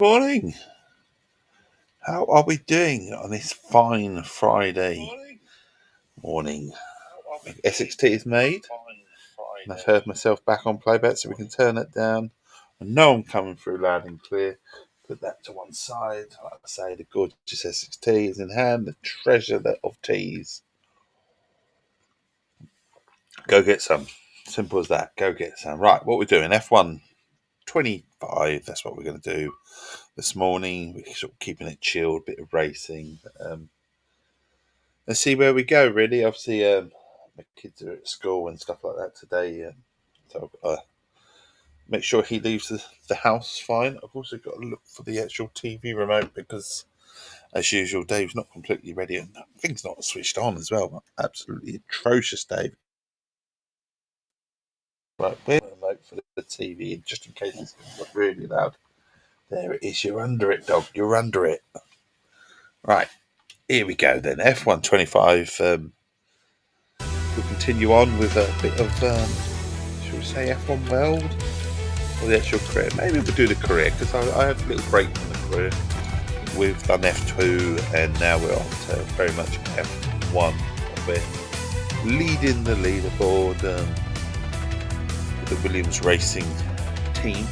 Morning. How are we doing on this fine Friday morning? Essex Tea is made, and I've heard myself back on playback, so we can turn that down. I know I'm coming through loud and clear. Put that to one side. Like I say, the gorgeous Essex Tea is in hand, the treasure of teas. Go get some. Simple as that. Go get some. Right, what we're doing, F1 25, that's what we're going to do this morning. We're sort of keeping it chilled, bit of racing. Let's see where we go, really. Obviously, my kids are at school and stuff like that today, so I've got to make sure he leaves the house fine. I've also got to look for the actual TV remote because, as usual, Dave's not completely ready and things not switched on as well. Absolutely atrocious, Dave. Right, where's the remote for the TV, just in case it's got really loud? There it is. You're under it, dog. You're under it. Right. Here we go then. F1 25. We'll continue on with a bit of, shall we say, F1 World? Or the actual career? Maybe we'll do the career, because I had a little break from the career. We've done F2, and now we're on to very much F1. We're leading the leaderboard with the Williams Racing team.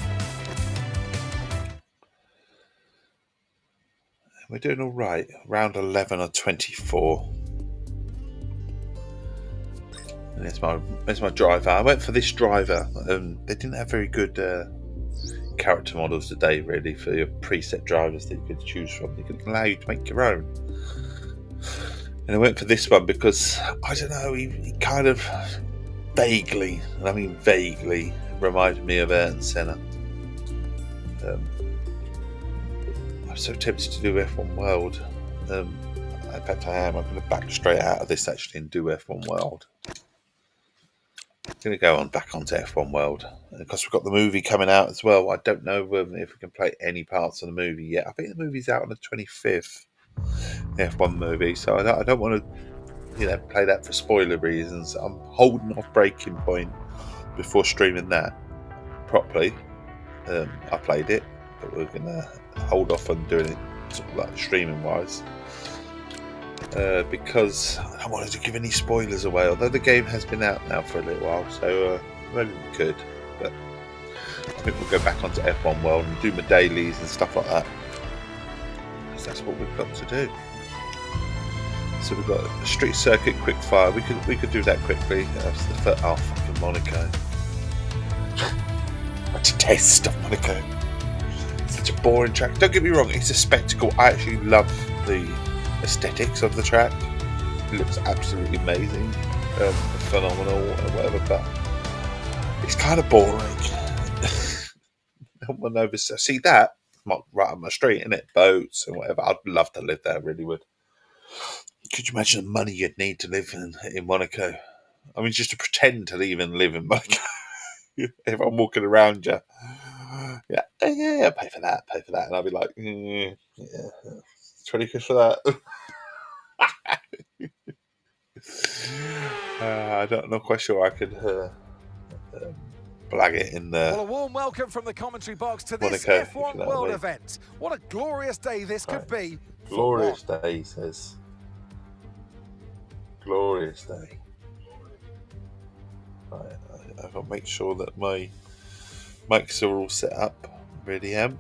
We're doing all right. Round 11 or 24. And there's my driver. I went for this driver. They didn't have very good character models today, really, for your preset drivers that you could choose from. They couldn't allow you to make your own. And I went for this one because, I don't know, he kind of vaguely, and I mean vaguely, reminded me of Ayrton Senna. I'm so tempted to do F1 World. In fact, I am. I'm going to back straight out of this actually and do F1 World. I'm going to go on back onto F1 World because we've got the movie coming out as well. I don't know if we can play any parts of the movie yet. I think the movie's out on the 25th, the F1 movie, so I don't want to, play that for spoiler reasons. I'm holding off Breaking Point before streaming that properly. I played it, but we're going to hold off on doing it sort of like streaming wise. Because I don't want to give any spoilers away, although the game has been out now for a little while, so maybe we could, but I think we'll go back onto F1 World and do my dailies and stuff like that, because that's what we've got to do. So we've got a street circuit quickfire. We could do that quickly. That's the first half of Monaco. I detest Monaco. It's such a boring track. Don't get me wrong, it's a spectacle. I actually love the aesthetics of the track. It looks absolutely amazing, phenomenal, or whatever, but it's kind of boring. No one over. See that? Right on my street, innit? Boats and whatever. I'd love to live there, I really would. Could you imagine the money you'd need to live in Monaco? I mean, just to pretend to even live in Monaco. If I'm walking around you, yeah, pay for that, and I'll be like, yeah, 20 quid for that. I'm not quite sure I could blag it in there. Well, a warm welcome from the commentary box to this F1 World event. What a glorious day this could be. Glorious day, he says. Glorious day. Right, I've got to make sure that my mics are all set up. Really am.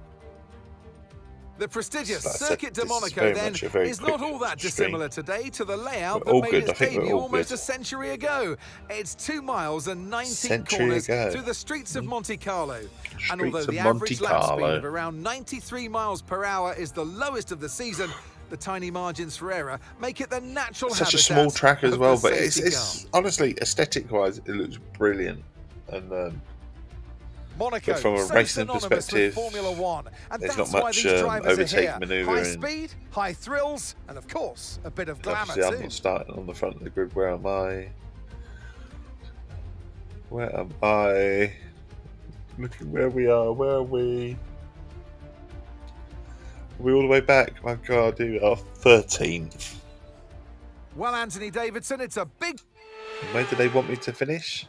The prestigious Circuit de Monaco, then, is not all that dissimilar today to the layout that made its debut almost a century ago. It's 2 miles and 19 corners through the streets of Monte Carlo. And although the average lap speed of around 93 miles per hour is the lowest of the season, the tiny margins for error make it the natural habitat. Such a small track as well, but it's honestly, aesthetic-wise, it looks brilliant. And Monaco, from a racing perspective, Formula One, and there's that's not much overtake manoeuvre. High speed, high thrills, and of course, a bit of glamour too. I'm not starting on the front of the grid. Where am I? Where am I? Looking where we are. Where are we? Are we all the way back? My God, we are 13th. Well, Anthony Davidson, it's a big... Where do they want me to finish?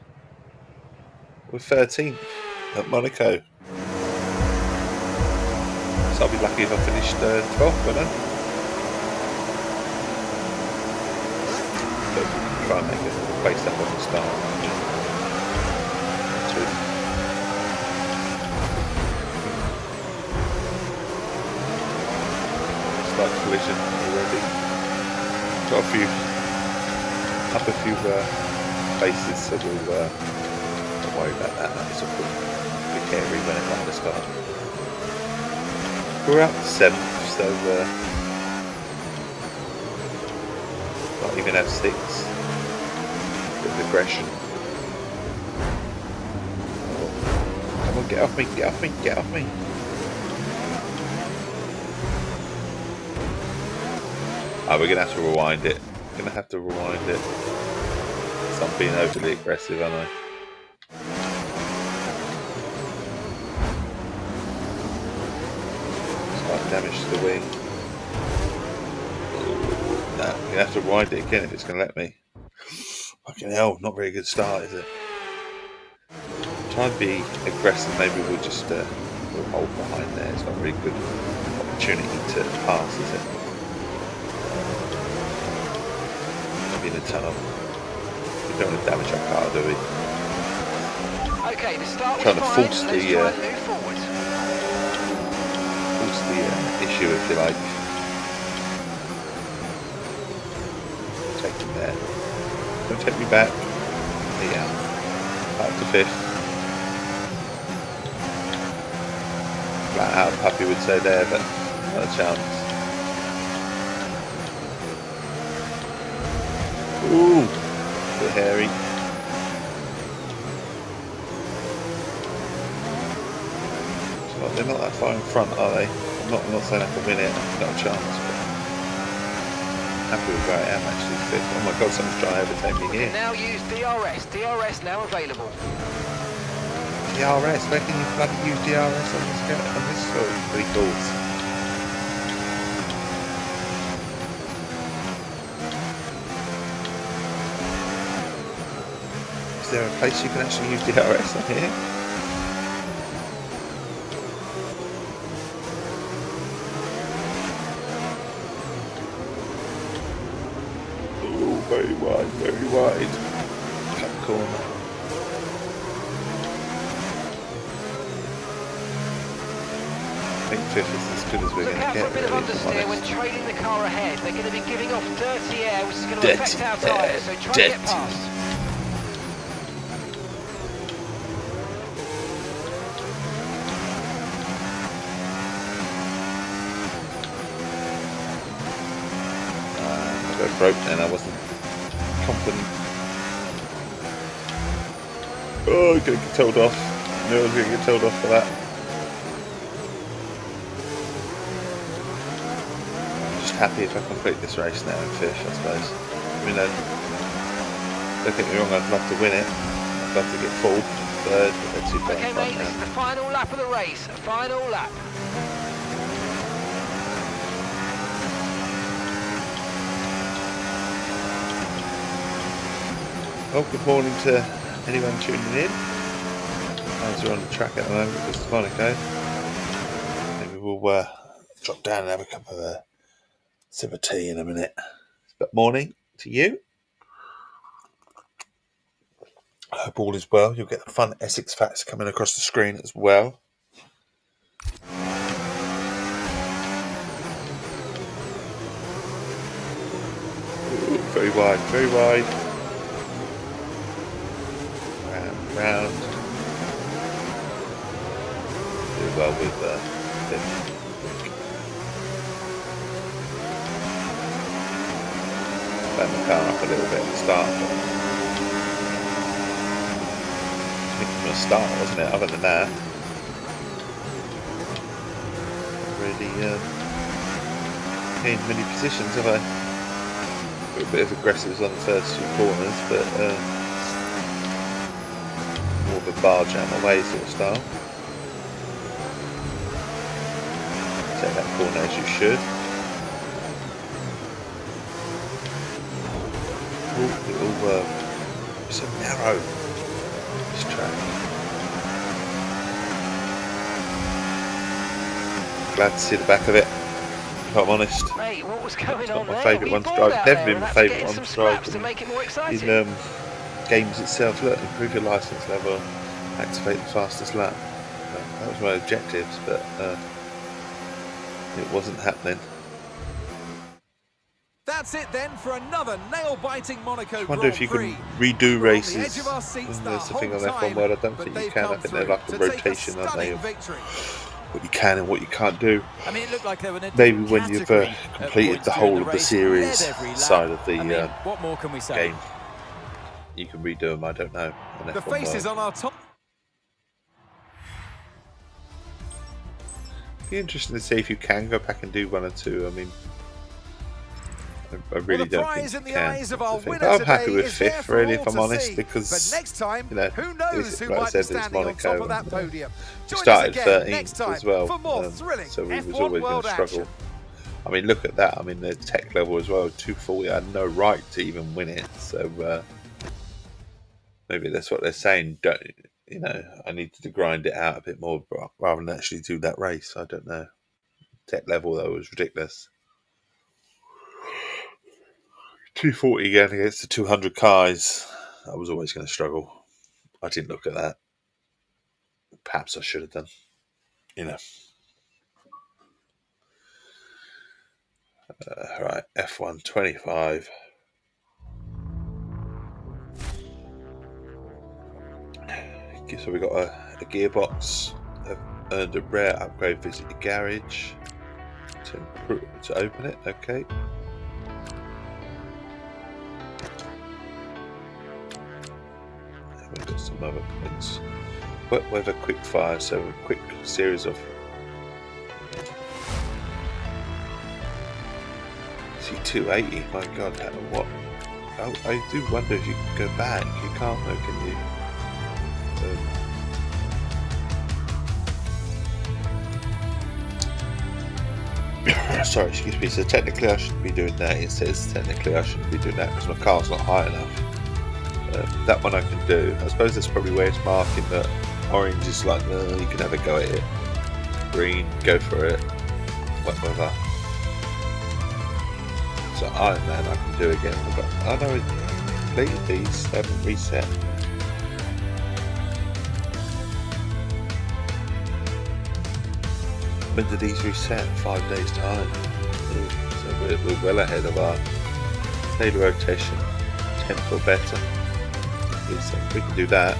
We're 13th at Monaco. So I'll be lucky if I finished 12th, won't I? But try and make a place up on the start. Slight collision already. Got a few bases, so we'll don't worry about that. It's a bit hairy when it's like the start. We're up to 7th, so not even have 6. Bit of aggression. Oh, come on, get off me, get off me, get off me. Oh, we're gonna have to rewind it. Gonna have to rewind it. So I'm being overly aggressive, aren't I? Slight damage to the wing. No, you're gonna have to rewind it again if it's gonna let me. Fucking hell, not very good start, is it? Try and be aggressive. Maybe we'll just we'll hold behind there. It's not a really good opportunity to pass, is it? In the tunnel. We don't want to damage our car, do we? Okay, the start was trying to fine. force Let's the try and move forward. Force the issue, if you like. Take him there. Don't take me back. Yeah. Back to 5th. Flat out puppy would say there, but not a chance. Ooh, a bit hairy. So they're not that far in front, are they? I'm not saying I can win it, not a chance, but happy with where I am actually. 5th. Oh my god, someone's trying to overtake me here. Now use DRS. DRS now available. DRS? Where can you bloody use DRS on this sort of pretty course? Is there a place you can actually use DRS on here? Oh, very wide, very wide. Cut corner. I think 5th is as good as we're going to get. Look out for a bit of understeer when trailing the car ahead. They're going to be giving off dirty air, which is going to affect our tyres, so try to get past. I got broke then, I wasn't confident. Oh, I'm going to get told off. I knew I was going to get told off for that. Happy if I complete this race now in 5th, I suppose. I mean, don't get me wrong, I'd love to win it. I'd love to get 4th, 3rd, but they're too far Okay, mate, this is the final lap of the race. Final lap. Well, good morning to anyone tuning in. As we're on the track at the moment with Monaco. Maybe we'll drop down and have a cup of sip of tea in a minute. But morning to you. I hope all is well. You'll get the fun Essex facts coming across the screen as well. Ooh, very wide, very wide. Round, round. Do well with bend the car up a little bit at the start. I think it was a start, wasn't it? Other than that, really gained many positions, have I? Got a bit of aggressives on the first few corners, but more of a barge out my way sort of style. Take that corner as you should. Little, it's so narrow, this track. glad to see the back of it, if I'm honest. Mate, what was going on my there? favourite one to drive. Never been my favourite one to drive to make it more exciting. in games itself. Look, improve your licence level, activate the fastest lap. That was my objectives, but it wasn't happening. That's it then for another nail-biting Monaco Grand Prix. I wonder if you can redo races. There's the thing on F1 World, I don't think you can. I think they're like a rotation, aren't they? What you can and what you can't do. I mean, it looked like they were maybe when you've completed the whole of the series side of the what more can we say? game, you can redo them. I don't know. The faces on our top. Be interesting to see if you can go back and do 1 or 2. I mean, I really don't think you can. I'm happy with 5th, really, if I'm honest, because next time, you know, who knows who might be standing on top of that podium. We started 13th as well, so we was always going to struggle. I mean, look at that. I mean, the tech level as well, 240. I had no right to even win it. So maybe that's what they're saying. Don't, you know, I needed to grind it out a bit more rather than actually do that race. I don't know. Tech level though was ridiculous. 240 again against the 200 cars. I was always going to struggle. I didn't look at that. Perhaps I should have done. You know. Right, F1 25. So we got a gearbox. I've earned a rare upgrade. Visit the garage to open it. Okay. We've got some other points. Wet weather quick fire, so a quick series of. See 280. My God, what? I do wonder if you can go back. You can't, though, can you? Sorry, excuse me. So technically, I shouldn't be doing that. It says technically I shouldn't be doing that because my car's not high enough. That one I can do. I suppose that's probably where it's marking that orange is like, no, you can have a go at it. Green, go for it. Whatever. So Iron Man I can do again. I've got, oh no, I completed these. They haven't reset. When do these reset? 5 days time. So we're well ahead of our daily rotation. 10th or better. So we can do that.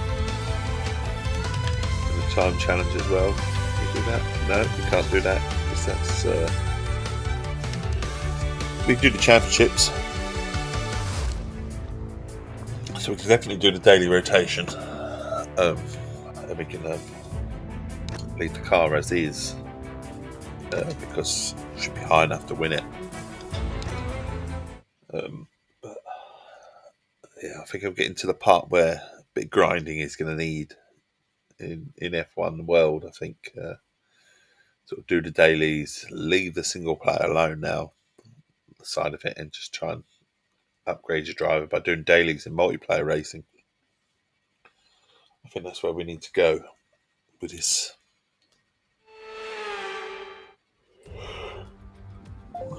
And the time challenge as well. Can we do that? No, we can't do that because that's. We can do the championships. So we can definitely do the daily rotation. And we can leave the car as is because it should be high enough to win it. But yeah, I think I'm getting to the part where a bit of grinding is going to need in F1 world. I think sort of do the dailies, leave the single player alone now, the side of it, and just try and upgrade your driver by doing dailies in multiplayer racing. I think that's where we need to go with this.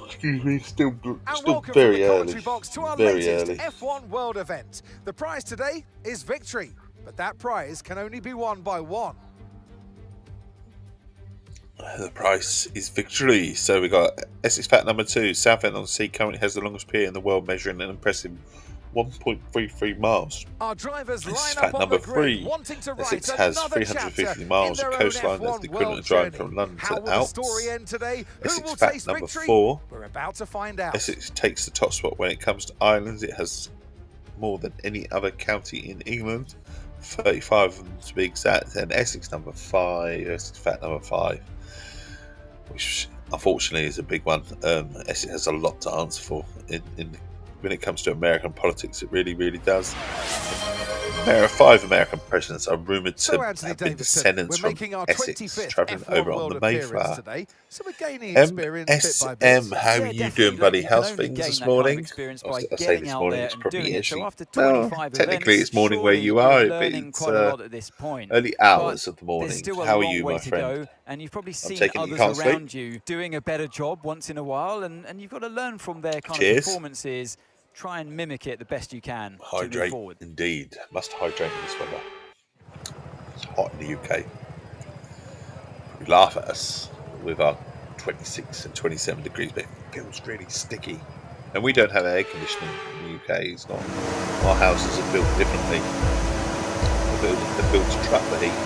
Excuse me, still very early. To our very latest early. F1 World event. The prize today is victory, but that prize can only be won by one. The price is victory. So we got Essex Fat number 2. Southend-on-Sea currently has the longest pier in the world, measuring an impressive 1.33 miles. Our drivers Essex line up Fat on number the grid, 3. wanting to write Essex has another 350 miles of coastline. That's the equivalent of driving from London to the Alps. Story end today? Who Essex will Fat taste number victory? 4. We're about to find out. Essex takes the top spot when it comes to islands. It has more than any other county in England, 35 of them to be exact. And Essex number 5, Essex Fat number 5, which unfortunately is a big one. Essex has a lot to answer for in when it comes to American politics. It really, really does. 5 American presidents are rumoured to have been descendants from Essex, travelling over on the Mayflower. Today, so we're gaining experience bit by MSM, bit. how are you doing, buddy? How's things this morning? I say this morning, it's probably actually, well, technically it's morning where you are, but it's early hours of the morning. How are you, my friend? And you've probably seen others around you doing a better job once in a while, and you've got to learn from their kind of performances. Try and mimic it the best you can. Hydrate, to move forward. Indeed. Must hydrate in this weather. It's hot in the UK. You laugh at us with our 26 and 27 degrees, but it feels really sticky. And we don't have air conditioning in the UK. It's not. Our houses are built differently. They're built to trap the heat.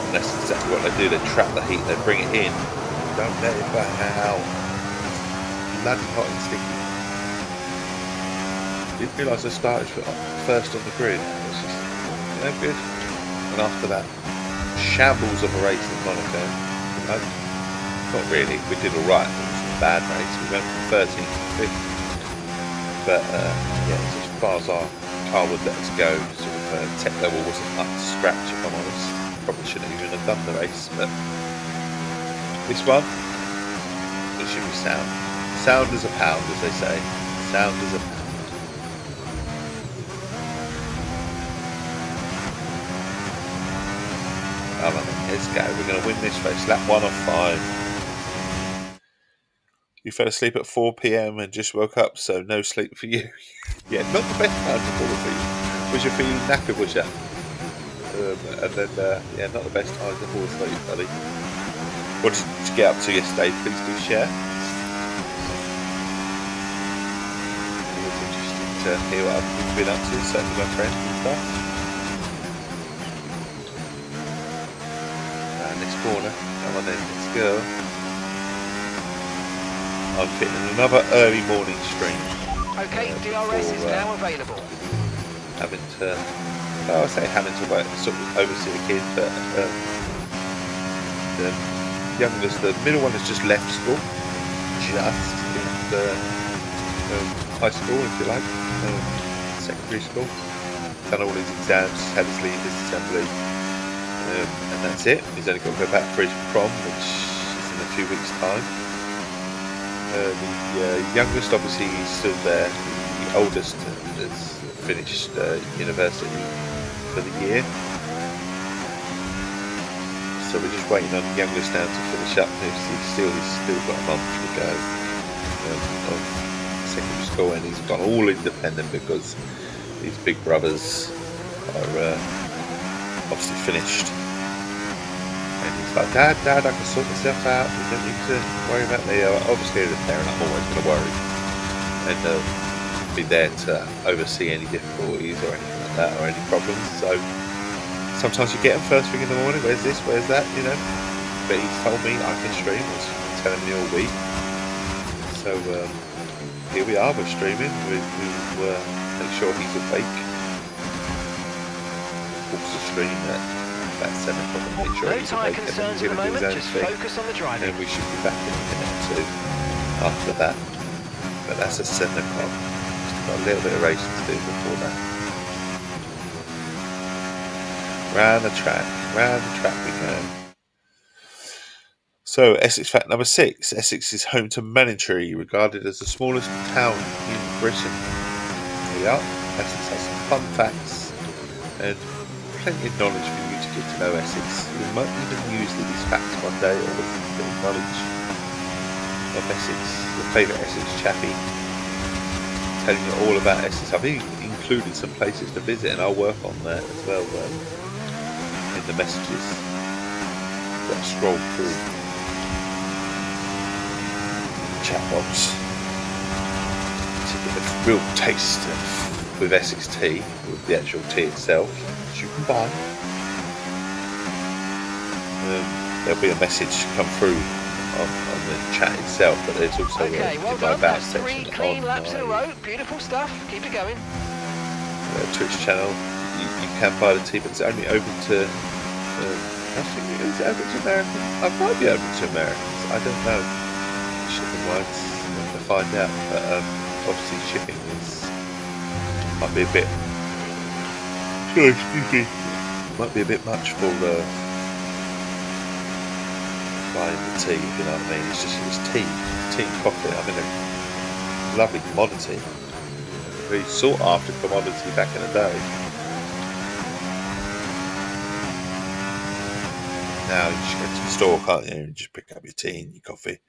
And that's exactly what they do. They trap the heat. They bring it in. Don't let it back out. It's bloody hot and sticky. I didn't realise I started first on the grid. It's just, good. And after that, shambles of a race in Monaco. Not really. We did all right. It was a bad race. We went from 13th to 5th. But it's as far as our car would let us go. Sort of tech level wasn't up to scratch, if I'm honest. Probably shouldn't even have done the race. But this one, it should be sound. Sound as a pound, as they say. Sound as a pound. Come on then, let's go. We're going to win this race. Lap 1 of 5. You fell asleep at 4 p.m. and just woke up, so no sleep for you. Yeah, not the best time to fall asleep. Was you feeling knackered, was you? And then, not the best time to fall asleep, buddy. What did you get up to yesterday? Please do share. It was interesting to hear what you've been up to, certainly my friends and stuff. This corner, come on then, let's go. I'm fitting another early morning stream. Okay, DRS is now available. Having to work, sort of oversee the kids, but the youngest, the middle one has just left school, high school, if you like, secondary school. Done all his exams, had his leave, his assembly. And that's it. He's only got to go back for his prom, which is in a few weeks' time. The youngest, obviously, is still there. The oldest has finished university for the year. So we're just waiting on the youngest now to finish up. He's still got a month to go of secondary school, and he's gone all independent because his big brothers are obviously finished. And he's like, Dad, I can sort myself out. You don't need to worry about me. Obviously, as a parent, I'm always going to worry. And be there to oversee any difficulties or anything like that, or any problems. So sometimes you get them first thing in the morning. Where's this? Where's that? You know. But he's told me I can stream. He's been telling me all week. So here we are. We're streaming. We make sure he's awake. The stream at about 7 o'clock and make sure no tyre concerns at the moment, just focus on the driving. And we should be back in a minute or two after that. But that's at 7 o'clock. Just got a little bit of racing to do before that. Round the track we go. So Essex fact number 6. Essex is home to Manningtree, regarded as the smallest town in Britain. Here we are. Essex has some fun facts and plenty of knowledge for you to get to know Essex. You might even use these facts one day, or with a bit of knowledge of Essex, your favourite Essex chappie, telling you all about Essex. I've even included some places to visit, and I'll work on that as well in the messages that I scroll through the chat box to get a real taste with Essex tea, with the actual tea itself, which you can buy. There'll be a message come through on the chat itself, but there's also well done. That's 3 clean laps in a row. Beautiful stuff. Keep it going. Twitch channel. You can buy the tea, but it's only open to. I think it is open to Americans. I might be open to Americans. I don't know. Shipping wise, to find out. But obviously shipping might be a bit Oh, excuse me. Might be a bit much for buying the tea, if you know what I mean. It's tea and coffee. I mean, a lovely commodity. Very sought after commodity back in the day. Now you just go to the store, can't you? And just pick up your tea and your coffee.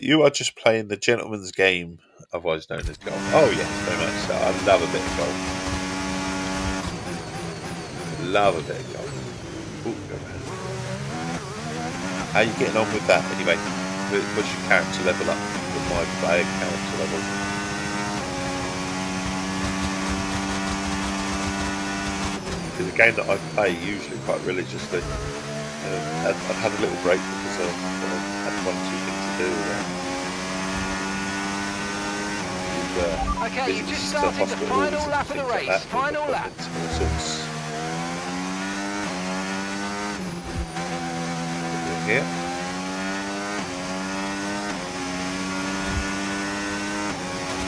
You are just playing the gentleman's game, otherwise known as golf. Oh yes, very much so. I love a bit of golf. Love a bit of golf. Ooh, go ahead. How are you getting on with that anyway? What's your character level up with my player character level? It's a game that I play usually quite religiously. I've had a little break because I've had one or two things to do. Okay, you've just started the final lap of the race. Final lap. Here.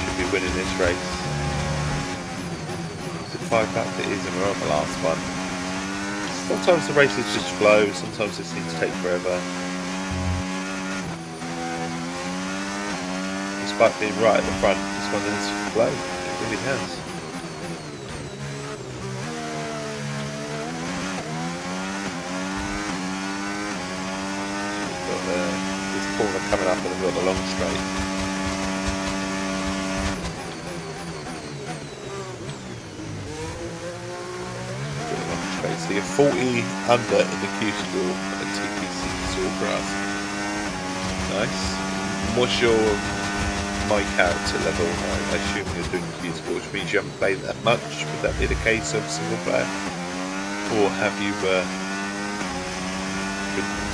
Should be winning this race. Is it 5 laps? It is, and we're on the last one. Sometimes the races just flow, sometimes it seems to take forever. Despite being right at the front, this one has flowed. It really has. This corner coming up and we've got the long straight. So you're 40 under in the Q score at TPC Sawgrass. Nice. What's your my character level? I assume you're doing Q score, which means you haven't played that much. Would that be the case of single player? Or have you been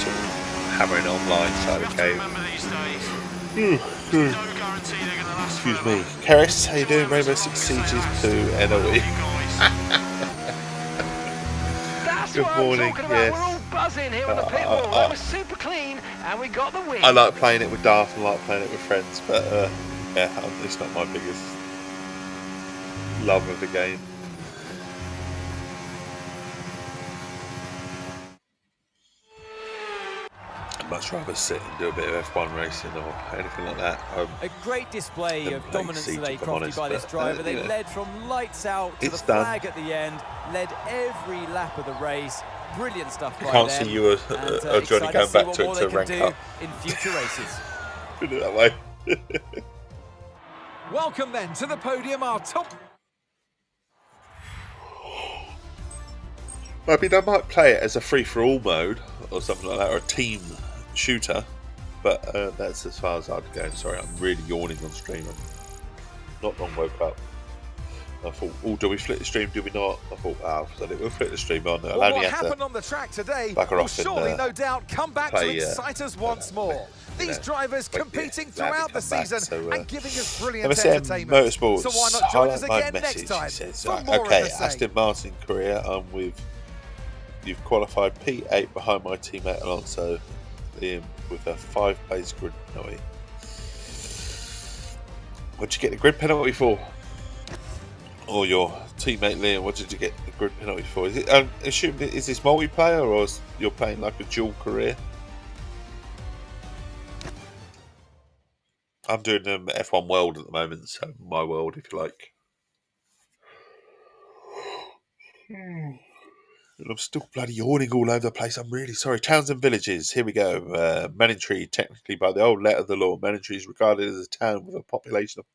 sort of hammering online side of the game? Excuse me. Karis, how you doing? Rainbow Six Sieges to NOE. Good morning, yes. We're all buzzing here on the pit wall. That was super clean, and we got the win. I like playing it with Darth and I like playing it with friends, but yeah, it's not my biggest love of the game. I'd much rather sit and do a bit of F1 racing or anything like that. A great display of dominance today, Crofty, by this driver. They led from lights out to the flag at the end, led every lap of the race. Brilliant stuff by them. I can't see you or Johnny going back to rank up in future races. Put it that way. Welcome then to the podium, our top. I mean, I might play it as a free-for-all mode or something like that, or a team shooter, but that's as far as I'd go. Sorry, I'm really yawning on stream. I'm not long woke up. I thought, oh, do we flip the stream? Do we not? I thought, we'll flip the stream on. Well, what happened on the track today will surely, no doubt, come back to excite us once more. These drivers competing throughout the season and giving us brilliant entertainment. Motorsports, so why not join us again next time for more of the same. Aston Martin career, I'm with. You've qualified P8 behind my teammate Alonso Liam with a 5-place grid penalty. What'd you get the grid penalty for? Or your teammate Liam, what did you get the grid penalty for? Is it? Is this multiplayer or is you're playing like a dual career? I'm doing F1 World at the moment, so my world, if you like. I'm still bloody yawning all over the place. I'm really sorry. Towns and villages. Here we go. Manningtree, technically by the old letter of the law, Manningtree is regarded as a town with a population of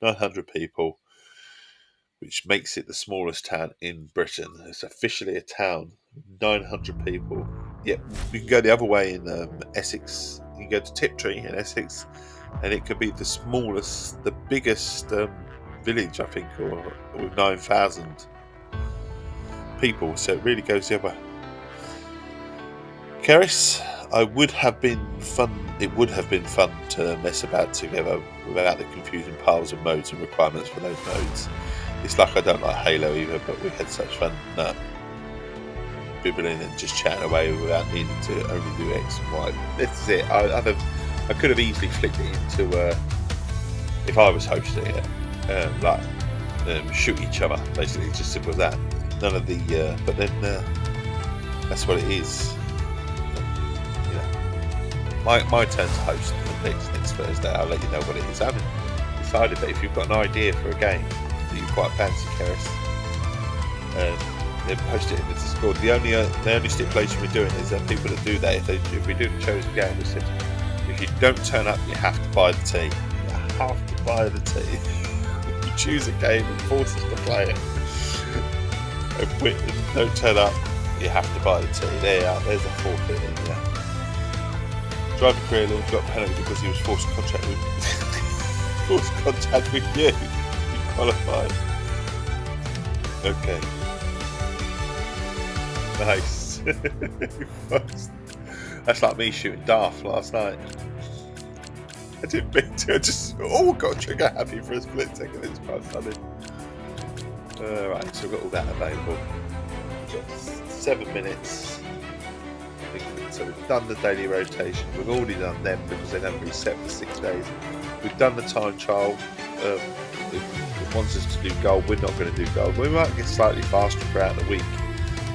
900 people, which makes it the smallest town in Britain. It's officially a town with 900 people. Yet you can go the other way in Essex. You can go to Tiptree in Essex, and it could be the smallest, the biggest village, I think, or with 9,000 people. So it really goes the other way. Karis, it would have been fun to mess about together without the confusing piles of modes and requirements for those modes. It's like I don't like Halo either, but we had such fun bibbling and just chatting away without needing to only do X and Y. This is it. I could have easily flicked it into if I was hosting it, like shoot each other. Basically, it's just simple as that. None of the, but then that's what it is. You know, my turn to host the next Thursday. I'll let you know what it is. I haven't decided, but if you've got an idea for a game that you quite fancy, Keris, then post it in the Discord. The only stipulation we're doing is that people that do that, if we do the chosen game, we said if you don't turn up, you have to buy the tea. You have to buy the tea. You choose a game and force us to play it. If we don't turn up, you have to buy the tea. There you are. There's a forfeit in there. Driver career got a penalty because he was forced contact with you. You qualified. Okay. Nice. That's like me shooting Darth last night. I didn't mean to. I just got trigger happy for a split second. It's quite funny. Right, so we've got all that available. We've got 7 minutes. So we've done the daily rotation. We've already done them because they don't reset for 6 days. We've done the time trial. It wants us to do gold. We're not going to do gold. We might get slightly faster throughout the week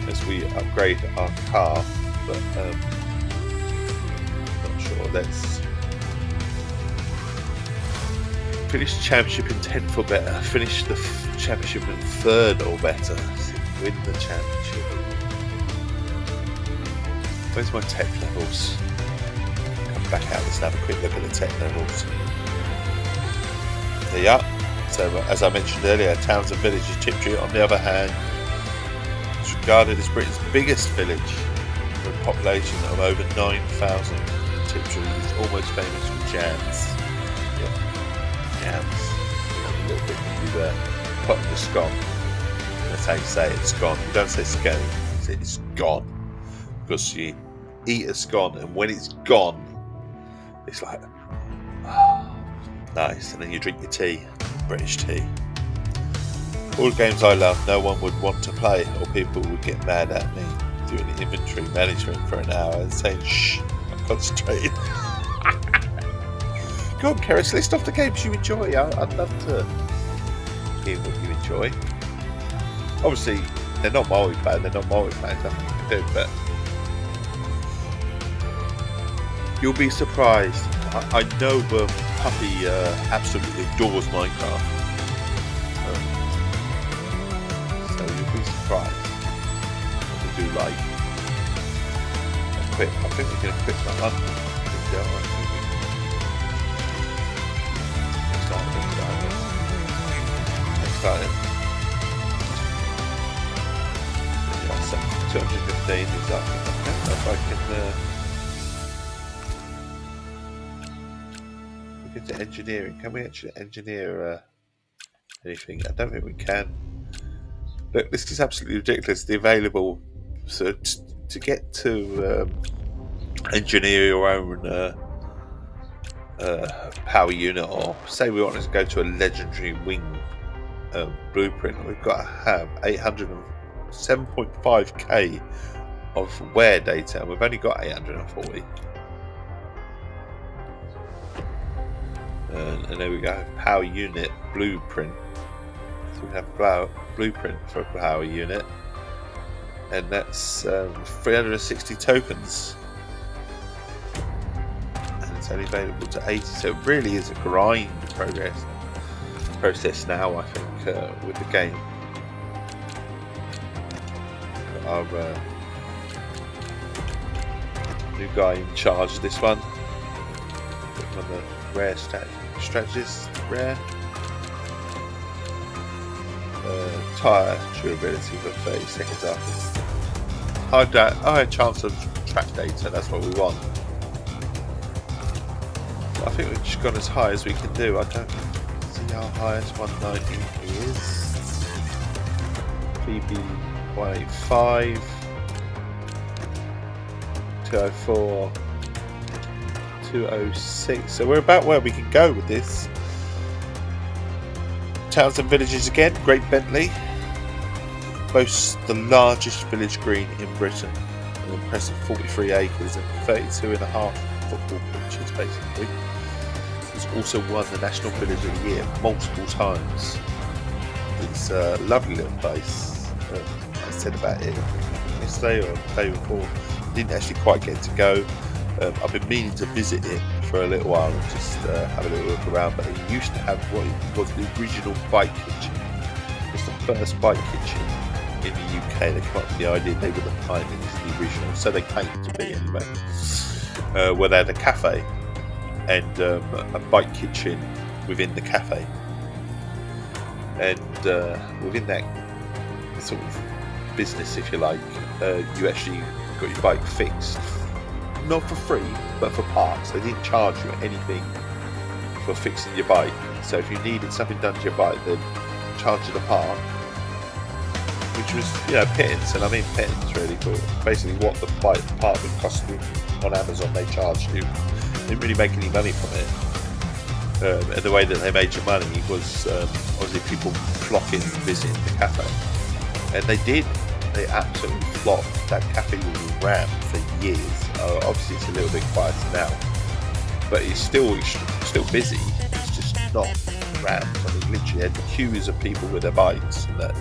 as we upgrade our car, but not sure. Let's finish the championship in 10th or better. Finish the championship in 3rd or better. Win the championship. Where's my tech levels? Come back out. Let's have a quick look at the tech levels. There you are. So, as I mentioned earlier, towns and villages, Tiptree, on the other hand, is regarded as Britain's biggest village with a population of over 9,000. Tiptree is almost famous for jams. Yeah, jams. A little bit of you there. Pot the scone. That's how you say it. It's gone. You don't say scone. You say it's gone. Because you eat a scone, and when it's gone, it's like, nice. And then you drink your tea. British tea. All the games I love, no one would want to play, or people would get mad at me doing inventory management for an hour and saying, shh, I'm concentrating. Go on, Keris, list off the games you enjoy. I'd love to hear what you enjoy. Obviously, they're not multiplayer, nothing you can do, but you'll be surprised. I know Puppy absolutely adores Minecraft, so you'll be surprised what they do like. Equip. I think we can equip that one. Exciting. Yeah, so 215 is up. I don't know if I can. To engineering, can we actually engineer anything? I don't think we can. Look, this is absolutely ridiculous. The available, so to get to engineer your own power unit, or say we wanted to go to a legendary wing blueprint, we've got to have 807.5k of wear data, and we've only got 840. And there we go, power unit blueprint. So we have a blueprint for a power unit, and that's 360 tokens, and it's only available to 80. So it really is a grind process now, I think, with the game. Our new guy in charge of this one. On the rare strategist, rare tyre durability for 30 seconds after. Higher chance of track data, that's what we want. So I think we've just gone as high as we can do. I don't see how highest 190 is. PB 185, 204. 206. So we're about where we can go with this. Towns and villages again. Great Bentley boasts the largest village green in Britain, an impressive 43 acres and 32.5 football pitches, basically. It's also won the National Village of the Year multiple times. It's a lovely little place. I said about it yesterday or the day before. Didn't actually quite get to go. I've been meaning to visit it for a little while and just have a little look around. But it used to have what was the original bike kitchen. It's the first bike kitchen in the UK. They came up with the idea. They were the pioneers, the original. So they claimed to be anyway. Where they had a cafe and a bike kitchen within the cafe. And within that sort of business, if you like, you actually got your bike fixed. Not for free, but for parts. They didn't charge you anything for fixing your bike. So if you needed something done to your bike, they'd charge you the part, which was, pittance. And I mean pittance really, but basically what the bike part would cost you on Amazon, they charged you. They didn't really make any money from it. And the way that they made your money was obviously people flocking and visiting the cafe. And they did. They absolutely flopped. That cafe was rammed for years. Obviously, it's a little bit quieter now, but it's still busy. It's just not rammed. I mean, literally, had queues of people with their bikes and they're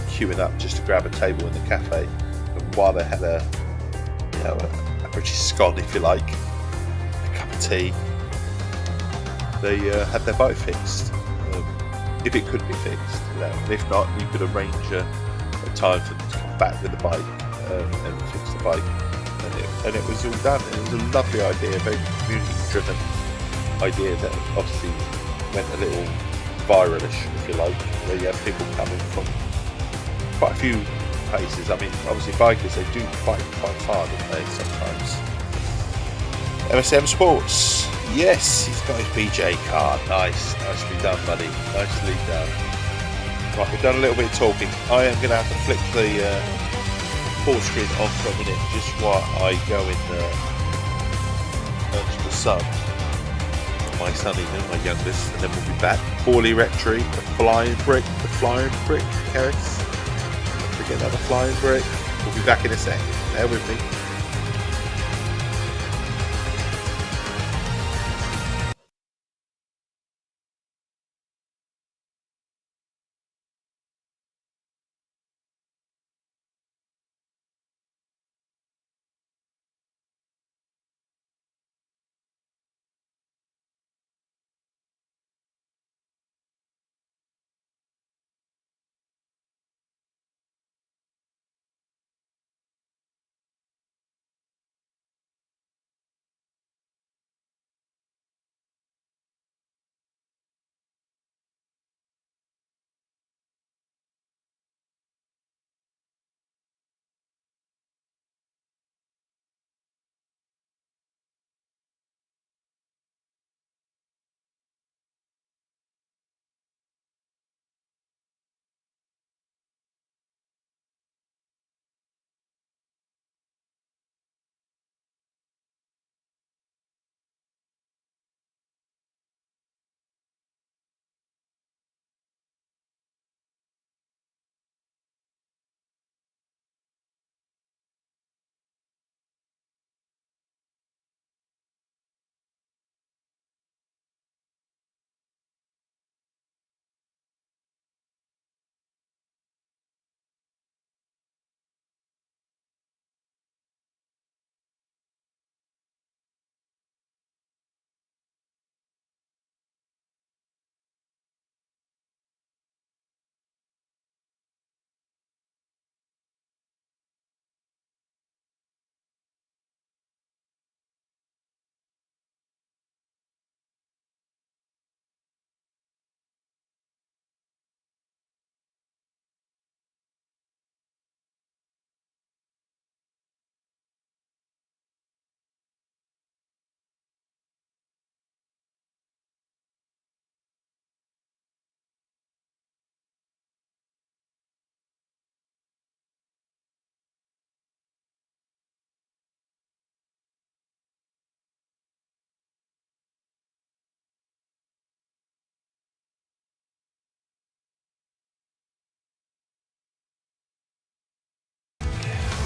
queuing up just to grab a table in the cafe. And while they had a British scone, if you like, a cup of tea, they had their bike fixed. If it could be fixed, and if not, you could arrange a time for them to come back with the bike and fix the bike, and it was all done. It was a lovely idea, a very community-driven idea that obviously went a little viralish, if you like, where you have people coming from quite a few places. I mean, obviously bikers, they do quite far, don't they, sometimes. MSM Sports, yes, he's got his BJ card. Nicely done, buddy. Nicely done. Right, we've done a little bit of talking. I am going to have to flick the pause screen on for a minute just while I go in to the sun. My son, my youngest, and then we'll be back. Hawley Rectory, the flying brick, Harris. Forget about the flying brick. We'll be back in a sec. Bear with me.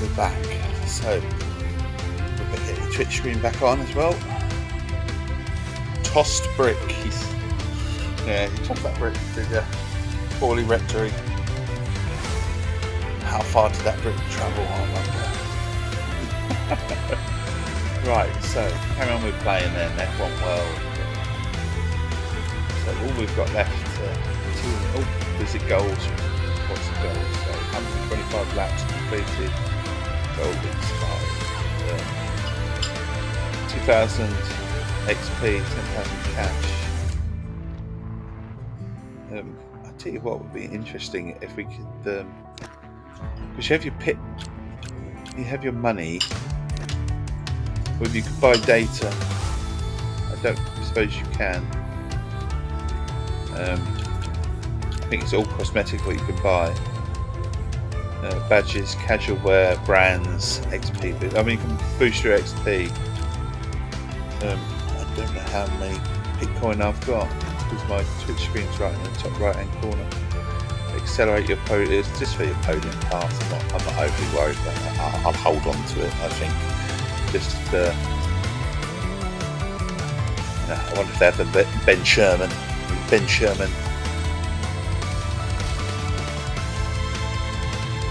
We're back. So we're going to get the Twitch screen back on as well. Tossed brick. He tossed that brick, did you? poorly rectory. How far did that brick travel? I wonder. Right, so carry on with playing then, F1 World. So all we've got left is it goals? What's the goal? So 125 laps completed, goal expired. 2,000 XP, 10,000 cash. I'll tell you what would be interesting if we could, because you have your pit, you have your money, whether you could buy data. I don't suppose you can. I think it's all cosmetic what you can buy. Badges, casual wear, brands, XP. I mean, you can boost your XP. I don't know how many Bitcoin I've got because my Twitch screen's right in the top right hand corner. Accelerate your podium. It's just for your podium pass. I'm not overly worried about that. I'll hold on to it. I think. Just. I wonder if they have the Ben Sherman.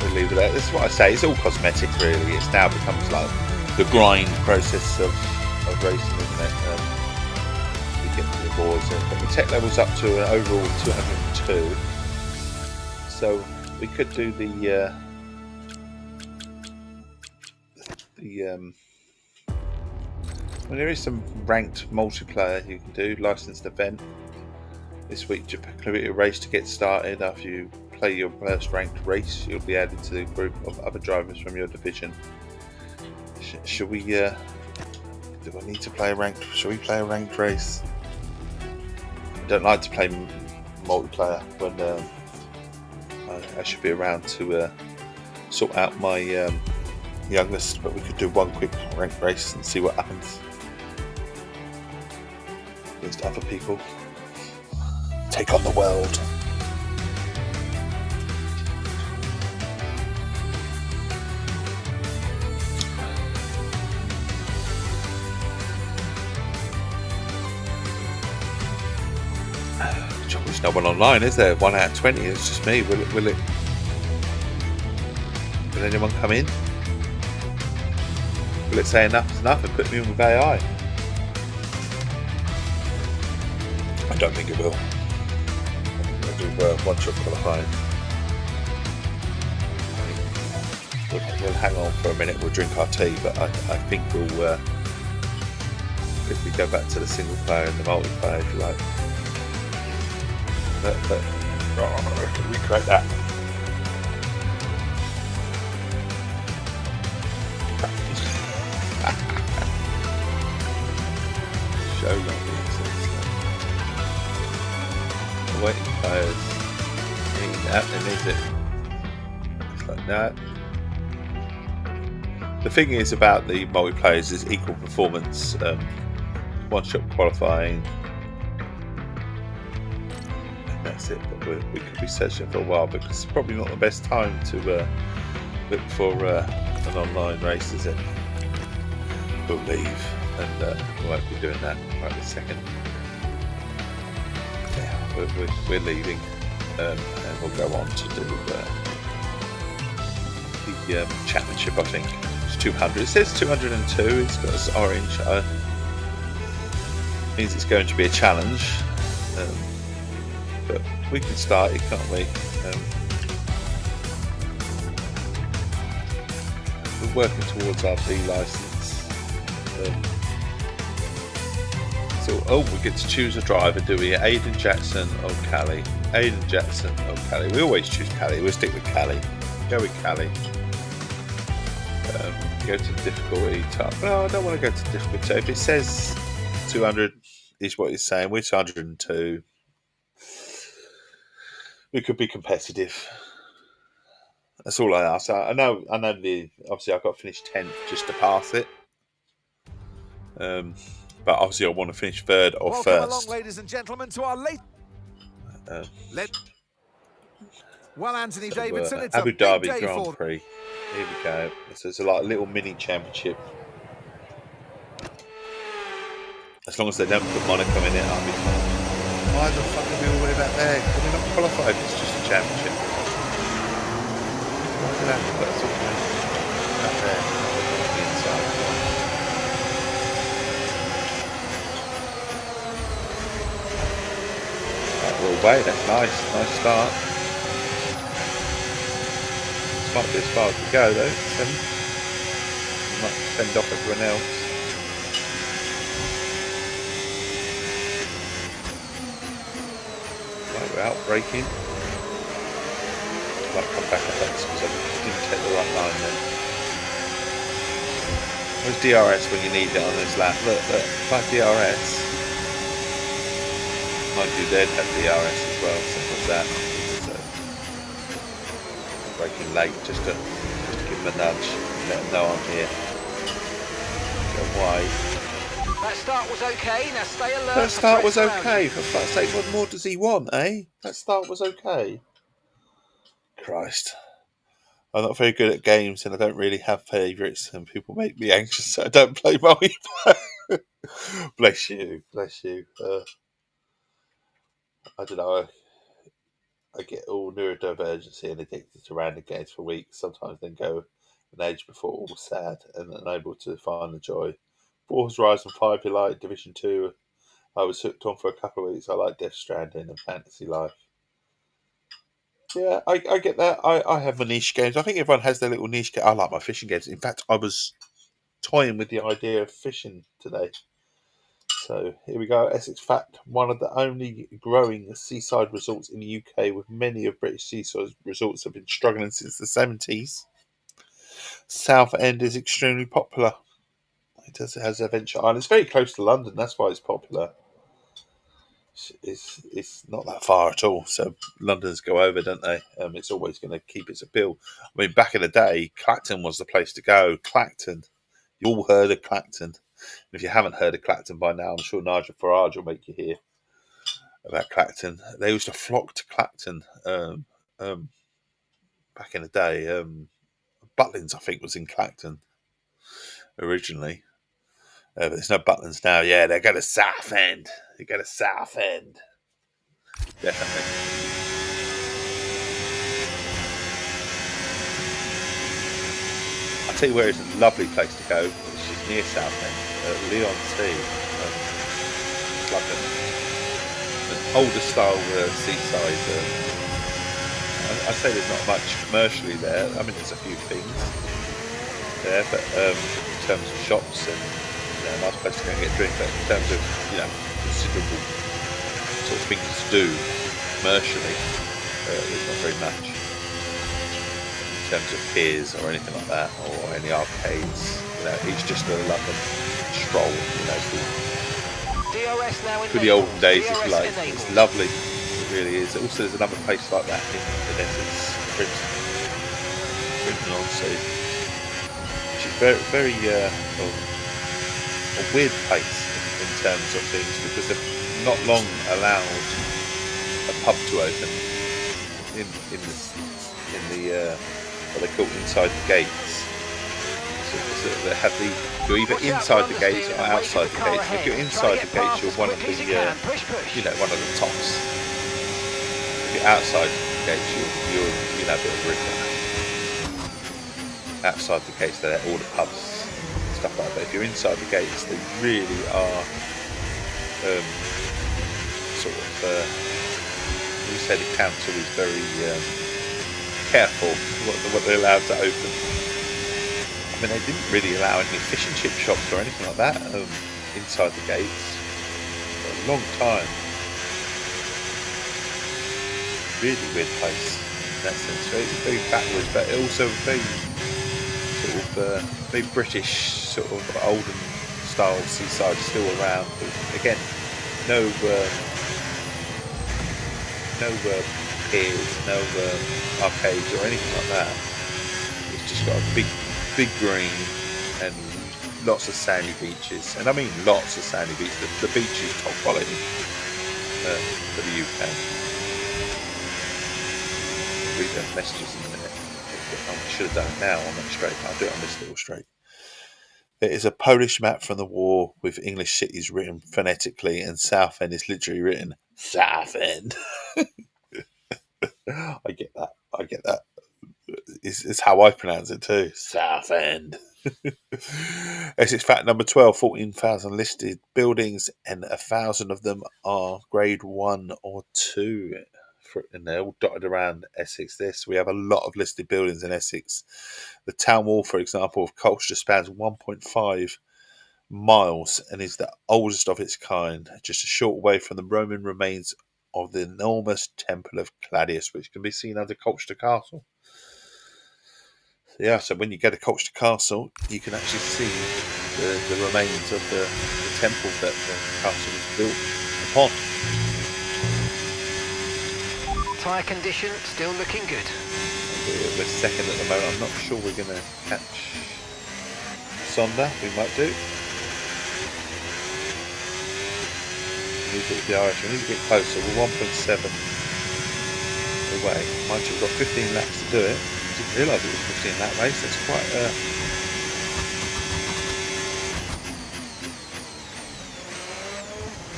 We'll leave it there. This is what I say. It's all cosmetic, really. It's now becomes like the grind process of racing, isn't it? You get to the boards. But the tech level's up to an overall 202. So we could do the well, there is some ranked multiplayer you can do, licensed event. This week, Japan a race to get started. After you play your first ranked race, you'll be added to the group of other drivers from your division. Should we? Do I need to play a ranked? Should we play a ranked race? I don't like to play multiplayer when I should be around to sort out my youngest. But we could do one quick ranked race and see what happens against other people. Take on the world. There's no one online, is there? 1 out of 20. It's just me. Will anyone come in? Will it say enough is enough and put me in with AI? I don't think it will. I'll do one-shot qualifying. We'll hang on for a minute. We'll drink our tea, but I think we'll if we go back to the single player and the multiplayer, if you like. But recreate that. Show lovely. Waiting players ain't happening, is it? It's like that. The thing is about the multiplayers is equal performance, one-shot qualifying. That's it, but we could be searching for a while because it's probably not the best time to look for an online race, is it? We'll leave and we won't be doing that right this second. Yeah, we're leaving and we'll go on to do the championship. I think it's 200. It says 202. It's got this orange. Means it's going to be a challenge. But we can start it, can't we? We're working towards our B license. So, we get to choose a driver, do we? Aidan Jackson or Callie? Aidan Jackson or Callie? We always choose Callie. We'll stick with Callie. Go with Callie. Go to difficulty type. No, I don't want to go to difficulty. So if it says 200 is what it's saying, we're 202. We could be competitive. That's all I ask. I know. Obviously, I've got to finish 10th just to pass it. But obviously, I want to finish third or Welcome first. Along, ladies and gentlemen, to our late. Well, Anthony Davidson, it's Abu a big Dhabi day Grand for. Prix. Here we go. So it's a little mini championship. As long as they don't put Monaco in it, I'll be fine. Why the fuck have we already that there? Can we not qualify if it's just a championship? Why did I have to put something up there? On the inside. Right, we're away. That's nice. Nice start. This might be as far as we go though. 7. We might fend off everyone else. Right, we're out braking. Might come back up because I didn't take the right line then. Where's DRS when you need it on this lap? Look, like DRS. Mind you, they'd have DRS as well, simple as that. So, braking late just to give them a nudge, let them know I'm here. Go wide. That start was okay, now stay alert. That start was okay, for fuck's sake, what more does he want, eh? That start was okay. Christ. I'm not very good at games and I don't really have favourites and people make me anxious so I don't play multiplayer. Bless you. I don't know. I get all neurodivergency and addicted to random games for weeks. Sometimes then go an age before all sad and unable to find the joy. Forza Horizon 5 you like, Division 2 I was hooked on for a couple of weeks. I like Death Stranding and Fantasy Life. Yeah, I get that. I have my niche games. I think everyone has their little niche game. I like my fishing games. In fact, I was toying with the idea of fishing today. So here we go. Essex Fact, one of the only growing seaside resorts in the UK, with many of British seaside resorts have been struggling since the 70s. Southend is extremely popular. It has Adventure Island. It's very close to London. That's why it's popular. It's not that far at all. So Londoners go over, don't they? It's always going to keep its appeal. I mean, back in the day, Clacton was the place to go. Clacton. You all heard of Clacton. If you haven't heard of Clacton by now, I'm sure Nigel Farage will make you hear about Clacton. They used to flock to Clacton back in the day. Butlins, I think, was in Clacton originally. But there's no Butlins now. Yeah, they go to Southend. Definitely. I'll tell you where it's a lovely place to go, which is near Southend, Leon Sea. It's like an older style seaside. I say there's not much commercially there. I mean, there's a few things there, but in terms of shops and a nice place to go and get a drink, but in terms of considerable sort of things to do commercially, there's not very much in terms of piers or anything like that, or any arcades. It's just a London stroll. DRS now in for the olden days, if you like. It's lovely. It really is. Also, there's another place like that in Essex, Brinton on Sea, which is very, very a weird place in terms of things, because they've not long allowed a pub to open in the what they call inside the gates. So they have you're either inside the gates or outside the gates. If you're inside the gates, you're one of the one of the tops. If you're outside the gates, you're a bit of a ripper. Outside the gates, they're all the pubs. Stuff like that. If you're inside the gates, they really are we say the council is very careful what they're allowed to open. I mean, they didn't really allow any fish and chip shops or anything like that inside the gates for a long time. Really weird place in that sense. Very backwards, but also very very British, sort of olden style seaside still around. But again, no piers, no arcades or anything like that. It's just got a big green and lots of sandy beaches, and I mean lots of sandy beaches. The beach is top quality for the UK. Read those messages in a minute. I should have done it now on that straight. I'll do it on this little straight. It is a Polish map from the war with English cities written phonetically, and Southend is literally written Southend. I get that. It's how I pronounce it too. Southend. Essex fact number 12, 14,000 listed buildings and 1,000 of them are grade 1 or 2. And they're all dotted around Essex. We have a lot of listed buildings in Essex. The town wall, for example, of Colchester spans 1.5 miles and is the oldest of its kind, just a short way from the Roman remains of the enormous Temple of Claudius, which can be seen under Colchester Castle. Yeah, so when you go to Colchester Castle, you can actually see the remains of the temple that the castle was built upon. Tyre condition still looking good. We're second at the moment. I'm not sure we're going to catch Sonda. We might do. We need to get closer. We're 1.7 away. Mind you, we've got 15 laps to do it. I didn't realise it was a 15 lap race. That's quite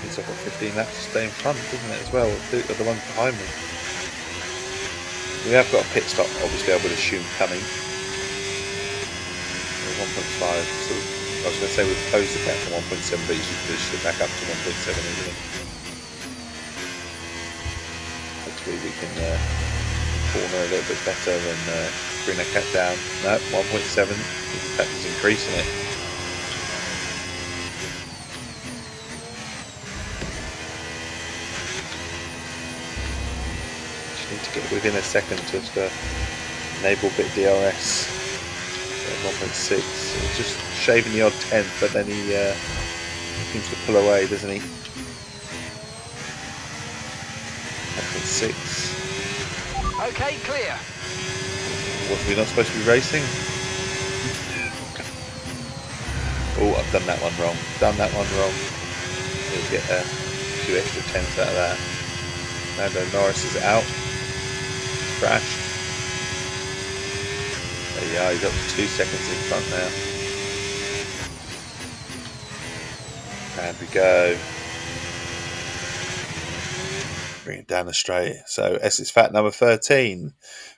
means I've got 15 laps to stay in front, doesn't it, as well? The ones behind me. We have got a pit stop, obviously, I would assume, coming. 1.5. So I was going to say we've closed the gap from 1.7, but you should push it back up to 1.7, isn't it? Hopefully we can corner a little bit better and bring that gap down. No, 1.7. In fact, it's increasing it. Just need to get within a second of the enable bit DRS. 1.6. It's just shaving the odd 10th, but then he seems to pull away, doesn't he? 1.6. Okay, clear. Was we not supposed to be racing? Oh, I've done that one wrong. We'll get a few extra 10s out of that. Lando Norris is out. Crashed. There you are, he's up to 2 seconds in front now. And we go. Bring it down the straight. So Essex fact number 13.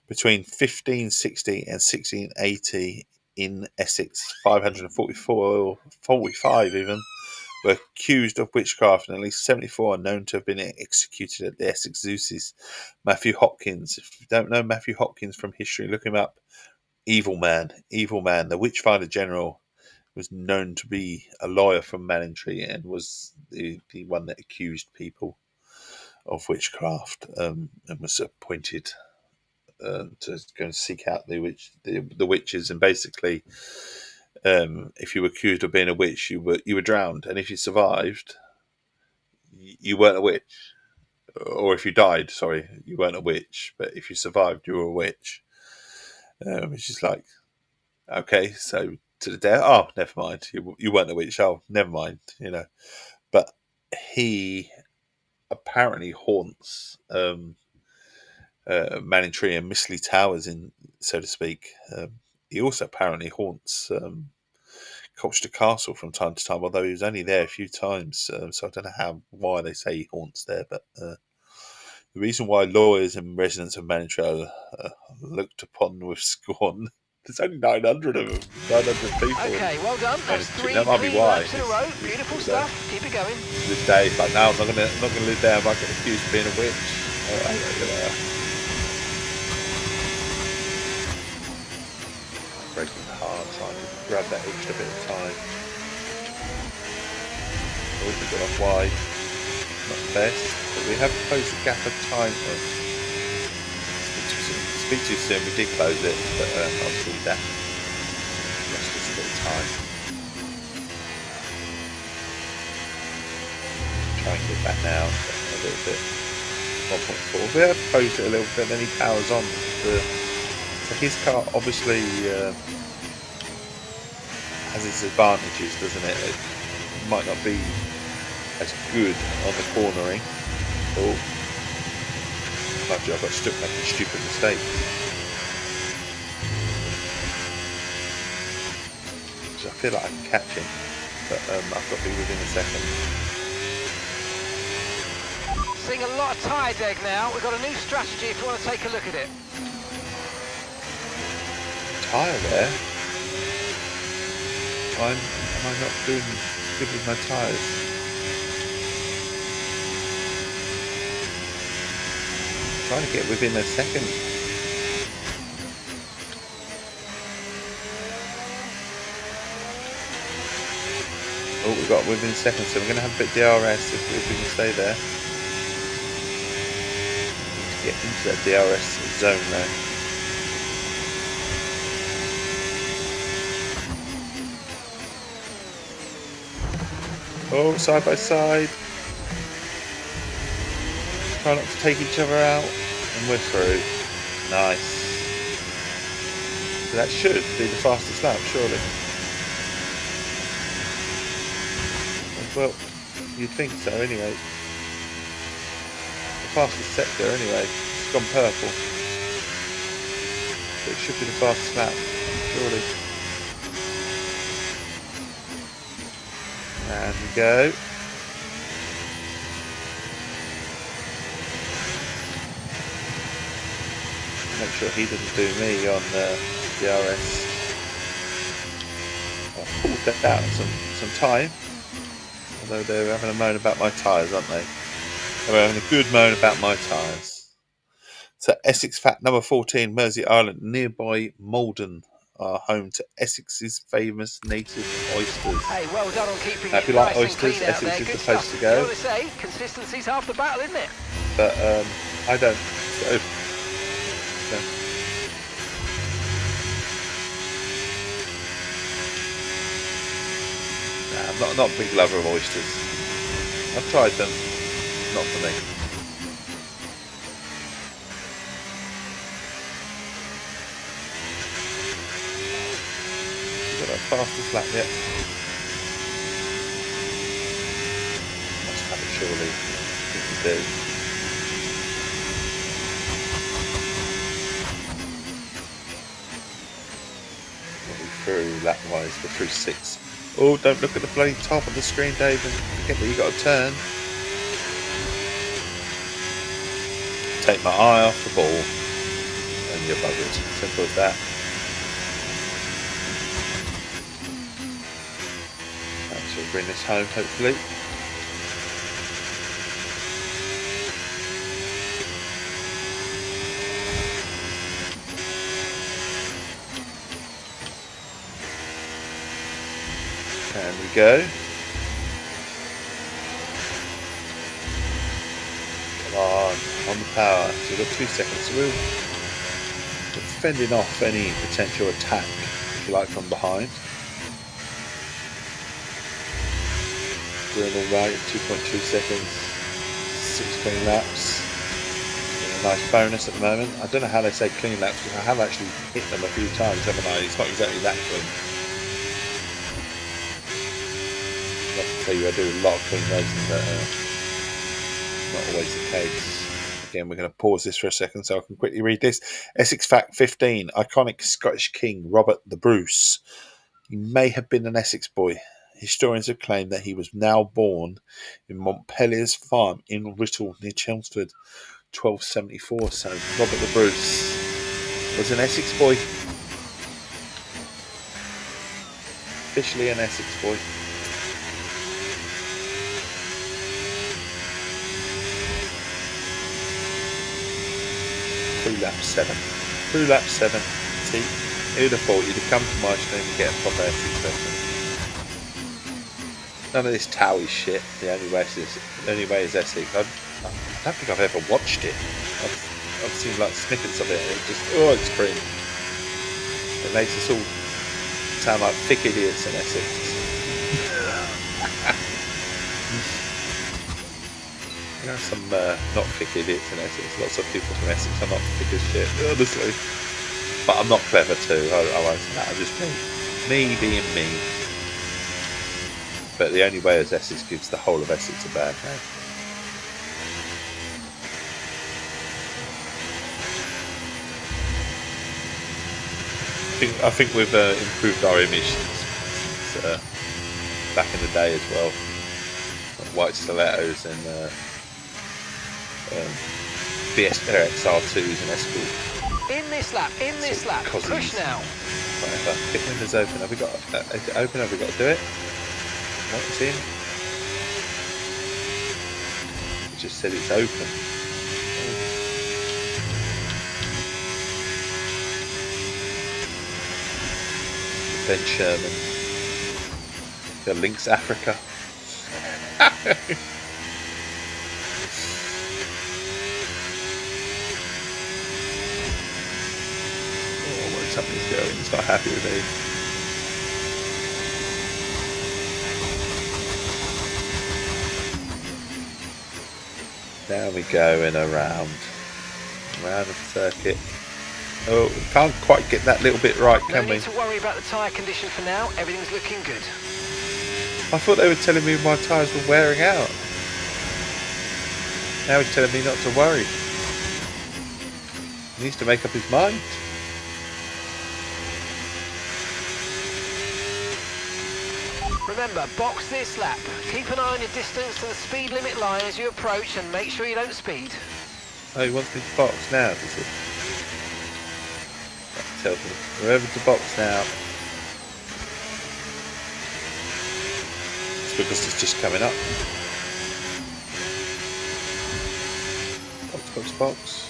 Between 1560 and 1680 in Essex, 544 or 45 even were accused of witchcraft, and at least 74 are known to have been executed at the Essex Zeus's. Matthew Hopkins. If you don't know Matthew Hopkins from history, look him up. Evil man. The Witchfinder General was known to be a lawyer from Manningtree and was the one that accused people of witchcraft and was appointed to go and seek out the witches. And basically, if you were accused of being a witch, you were drowned, and if you survived, you weren't a witch. Or if you died, sorry, you weren't a witch, but if you survived, you were a witch. It's just like, okay, so to the death. Oh, never mind. You weren't a witch. Oh, never mind. But he apparently haunts Manningtree and Missley Towers, so to speak. He also apparently haunts Colchester Castle from time to time, although he was only there a few times. So I don't know why they say he haunts there, but the reason why lawyers and residents of Manningtree are looked upon with scorn. There's only 900 of them, 900 people. Okay, well done. That's 3 that might be why. laps in a row. Beautiful stuff. Keep it going. This day, like, no, I'm not gonna live there. I might get accused of being a witch. Breaking hard, trying to grab that extra bit of time. Oh, we got off wide. Not the best, but we have closed the gap of time. Speak too soon. We did close it, but obviously that lost us a bit of time. Try and get back now a little bit. 1.4. We have closed it a little bit, then he powers on. So his car obviously has its advantages, doesn't it? It might not be as good on the cornering. Oh. I've got stuck making a stupid mistake. So I feel like I can catch him, but I've got to be within a second. Seeing a lot of tyre deg now. We've got a new strategy if you want to take a look at it. Tyre there? Am I not doing good with my tyres? Trying to get within a second. Oh, we've got within seconds, so we're going to have a bit DRS if we can stay there. Get into that DRS zone there. Oh, side by side. Try not to take each other out. And we're through. Nice. So that should be the fastest lap, surely. Well, you'd think so anyway. The fastest sector anyway. It's gone purple. So it should be the fastest lap, surely. And we go. Make sure he doesn't do me on DRS. I pulled that out some time. Although they're having a moan about my tyres, aren't they? They're having a good moan about my tyres. So Essex fact number 14, Mersey Island, nearby Malden, are home to Essex's famous native oysters. Hey, well done on keeping now, if you like oysters, Essex is the place to go. You know what they say? Consistency's half the battle, isn't it? But I don't. So. Nah, I'm not a big lover of oysters. I've tried them. Not for me. Got our fastest lap yet. Must have it surely. I think we do. Through lap wise, we're through 6. Oh, don't look at the bloody top of the screen, Dave, and forget that you got to turn. Take my eye off the ball, and you're buggered. Simple as that. That should bring this home, hopefully. And we go. Come on the power. So we've got 2 seconds. So we're fending off any potential attack, if you like, from behind. Doing alright, 2.2 seconds, 16 laps. A nice bonus at the moment. I don't know how they say clean laps, because I have actually hit them a few times, haven't I? It's not exactly that clean. I can tell you I do a lot of clean racing, but not always the case. Again, we're going to pause this for a second so I can quickly read this. Essex fact 15. Iconic Scottish king Robert the Bruce. He may have been an Essex boy. Historians have claimed that he was now born in Montpellier's farm in Writtle near Chelmsford, 1274. So Robert the Bruce was an Essex boy. Officially an Essex boy. Through lap 7. Through lap 7. See, who'd have thought you'd have come to my stream and get a proper Essex version? None of this Towie shit. The only way is Essex. I don't think I've ever watched it. I've seen like snippets of it, and it just it's cringe. It makes us all sound like thick idiots in Essex. You know, some not thick idiots in Essex. Lots of people from Essex are not thick as shit, honestly. But I'm not clever too. I won't say that. I'm just me being me. But the only way is Essex gives the whole of Essex a bad name. I think we've improved our image since, back in the day as well. White stilettos and XR2s and Escort. In this lap, push now. Whatever. If window's open, have we got is it open? Have we got to do it? What is in? It just said it's open. Ben Sherman. The Lynx Africa. Something's going, it's not happy with me. There we go in a round of the circuit. Oh, we can't quite get that little bit right, can we? No need to worry about the tyre condition for now, everything's looking good. I thought they were telling me my tyres were wearing out. Now he's telling me not to worry. He needs to make up his mind. Remember, box this lap. Keep an eye on your distance to the speed limit line as you approach and make sure you don't speed. Oh, he wants me to box now, does he? That tells me. Remember to box now. It's because it's just coming up. Box, box, box.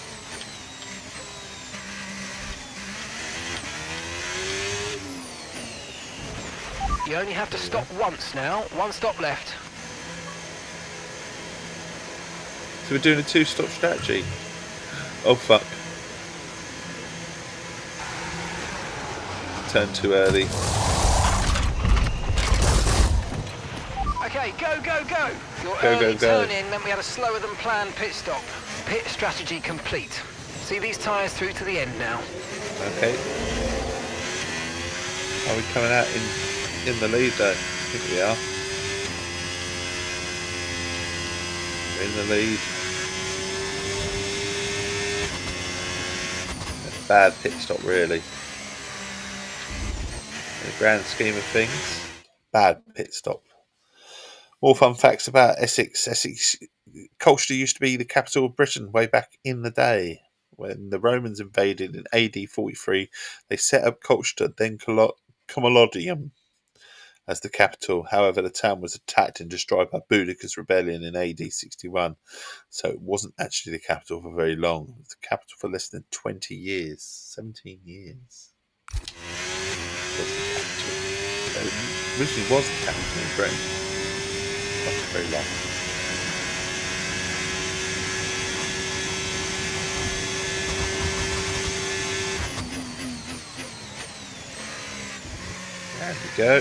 You only have to stop once now. One stop left. So we're doing a 2-stop strategy. Oh fuck. Turn too early. Okay, go, go, go. Your Go, early go, go. turn in meant we had a slower than planned pit stop. Pit strategy complete. See these tyres through to the end now. Okay. Are we coming out in the lead though? I think we are. We're in the lead. A bad pit stop really. In the grand scheme of things, bad pit stop. More fun facts about Essex. Colchester used to be the capital of Britain way back in the day. When the Romans invaded in AD 43, they set up Colchester, then Comolodium, as the capital. However, the town was attacked and destroyed by Boudicca's rebellion in AD 61, so it wasn't actually the capital for very long. It was the capital for less than 20 years, 17 years. It was the capital. So it originally was the capital in Britain. Not for very long. There we go.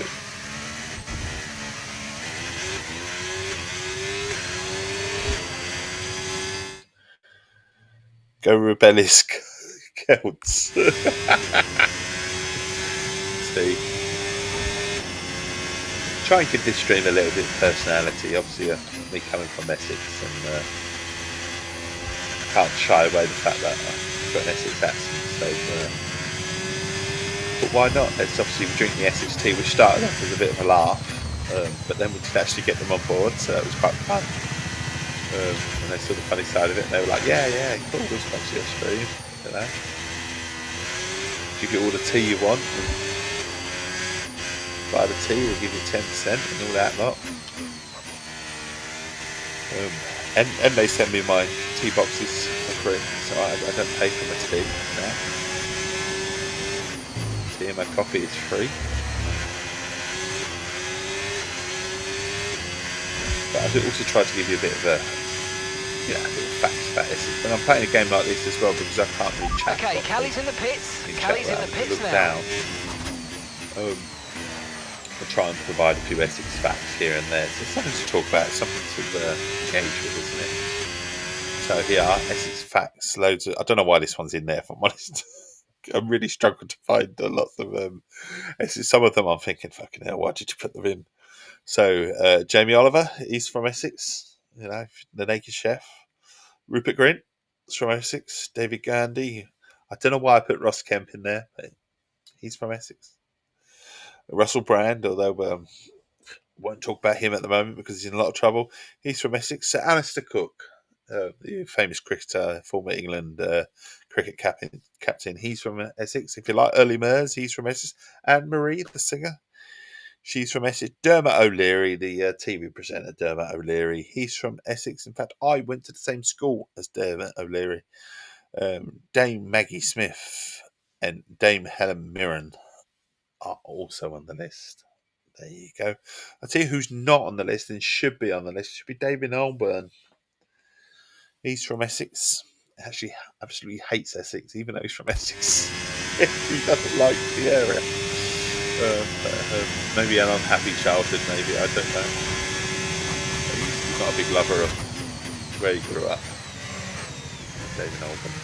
Go rebellious Celts. See. Try and give this stream a little bit of personality. Obviously, me coming from Essex, and I can't shy away the fact that I've got an Essex accent. So, but why not? It's obviously we drink the Essex tea, which started off as a bit of a laugh, but then we did actually get them on board, so that was quite fun. And they saw the funny side of it, and they were like, yeah, cool, we'll sponsor your stream, you know. You get all the tea you want, and buy the tea, we'll give you 10% and all that lot. And they send me my tea boxes for free, so I don't pay for my tea now. Tea and my coffee is free. But I also try to give you a bit of a bit of facts about this. When I'm playing a game like this as well, because I can't really chat. Okay, Callie's in the pits. Callie's in the pits now. Down. I try and provide a few Essex facts here and there. So something to talk about, something to engage with, isn't it? So here are Essex facts. Loads of. I don't know why this one's in there. If I'm honest, I'm really struggling to find lots of Essex. Some of them I'm thinking, fucking hell, why did you put them in? So Jamie Oliver, he's from Essex. You know, the Naked Chef. Rupert Grint is from Essex. David Gandy. I don't know why I put Ross Kemp in there, but he's from Essex. Russell Brand, although won't talk about him at the moment because he's in a lot of trouble. He's from Essex. So Alistair Cook, the famous cricketer, former England cricket captain. He's from Essex. If you like early Murs, he's from Essex. Anne Marie, the singer, she's from Essex. Dermot O'Leary, the TV presenter, Dermot O'Leary, he's from Essex. In fact, I went to the same school as Dermot O'Leary. Dame Maggie Smith and Dame Helen Mirren are also on the list. There you go. I'll tell you who's not on the list and should be on the list. It should be David Olburn. He's from Essex. Actually, absolutely hates Essex, even though he's from Essex. He doesn't like the area. Maybe an unhappy childhood, maybe, I don't know. He's not a big lover of where he grew up. David Olburn.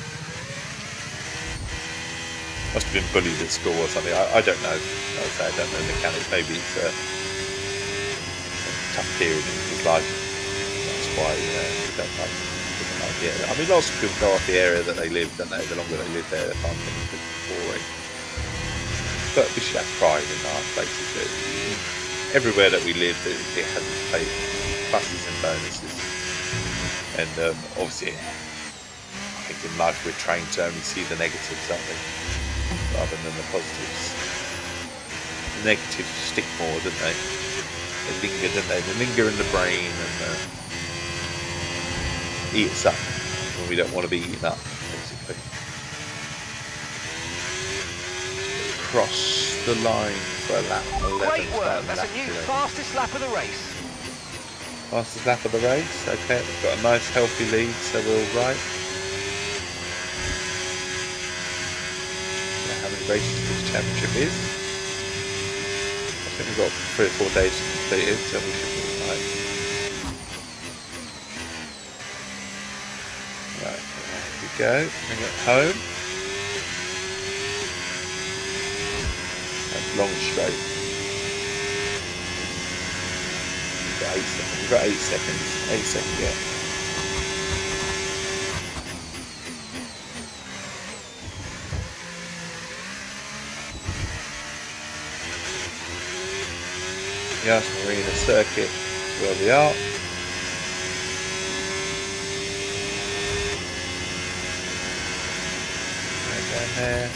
Must have been bullied at school or something. I don't know. I don't know the mechanics. Maybe it's a tough period in his life. That's why he doesn't like the area. I mean, lots of people go off the area that they live, don't they? The longer they live there, they find things boring. But we should have pride in our places. Everywhere that we live, it has pluses and bonuses. And obviously, I think in life we're trained to only see the negatives, aren't we? Rather than the positives. The negatives stick more, don't they? They linger, don't they? They linger in the brain and eat us up when we don't want to be eaten up, basically. Cross the line for a lap 11. Great work, that's a new fastest lap of the race. Fastest lap of the race, okay. We've got a nice healthy lead, so we're all right. How many races this championship is? I think we've got 3 or 4 days completed, so we should be all right. Right, there we go. Bring it home. That's long straight. We've got 8 seconds. 8 seconds, yeah. Yas Marina Circuit, where we are. Right down there.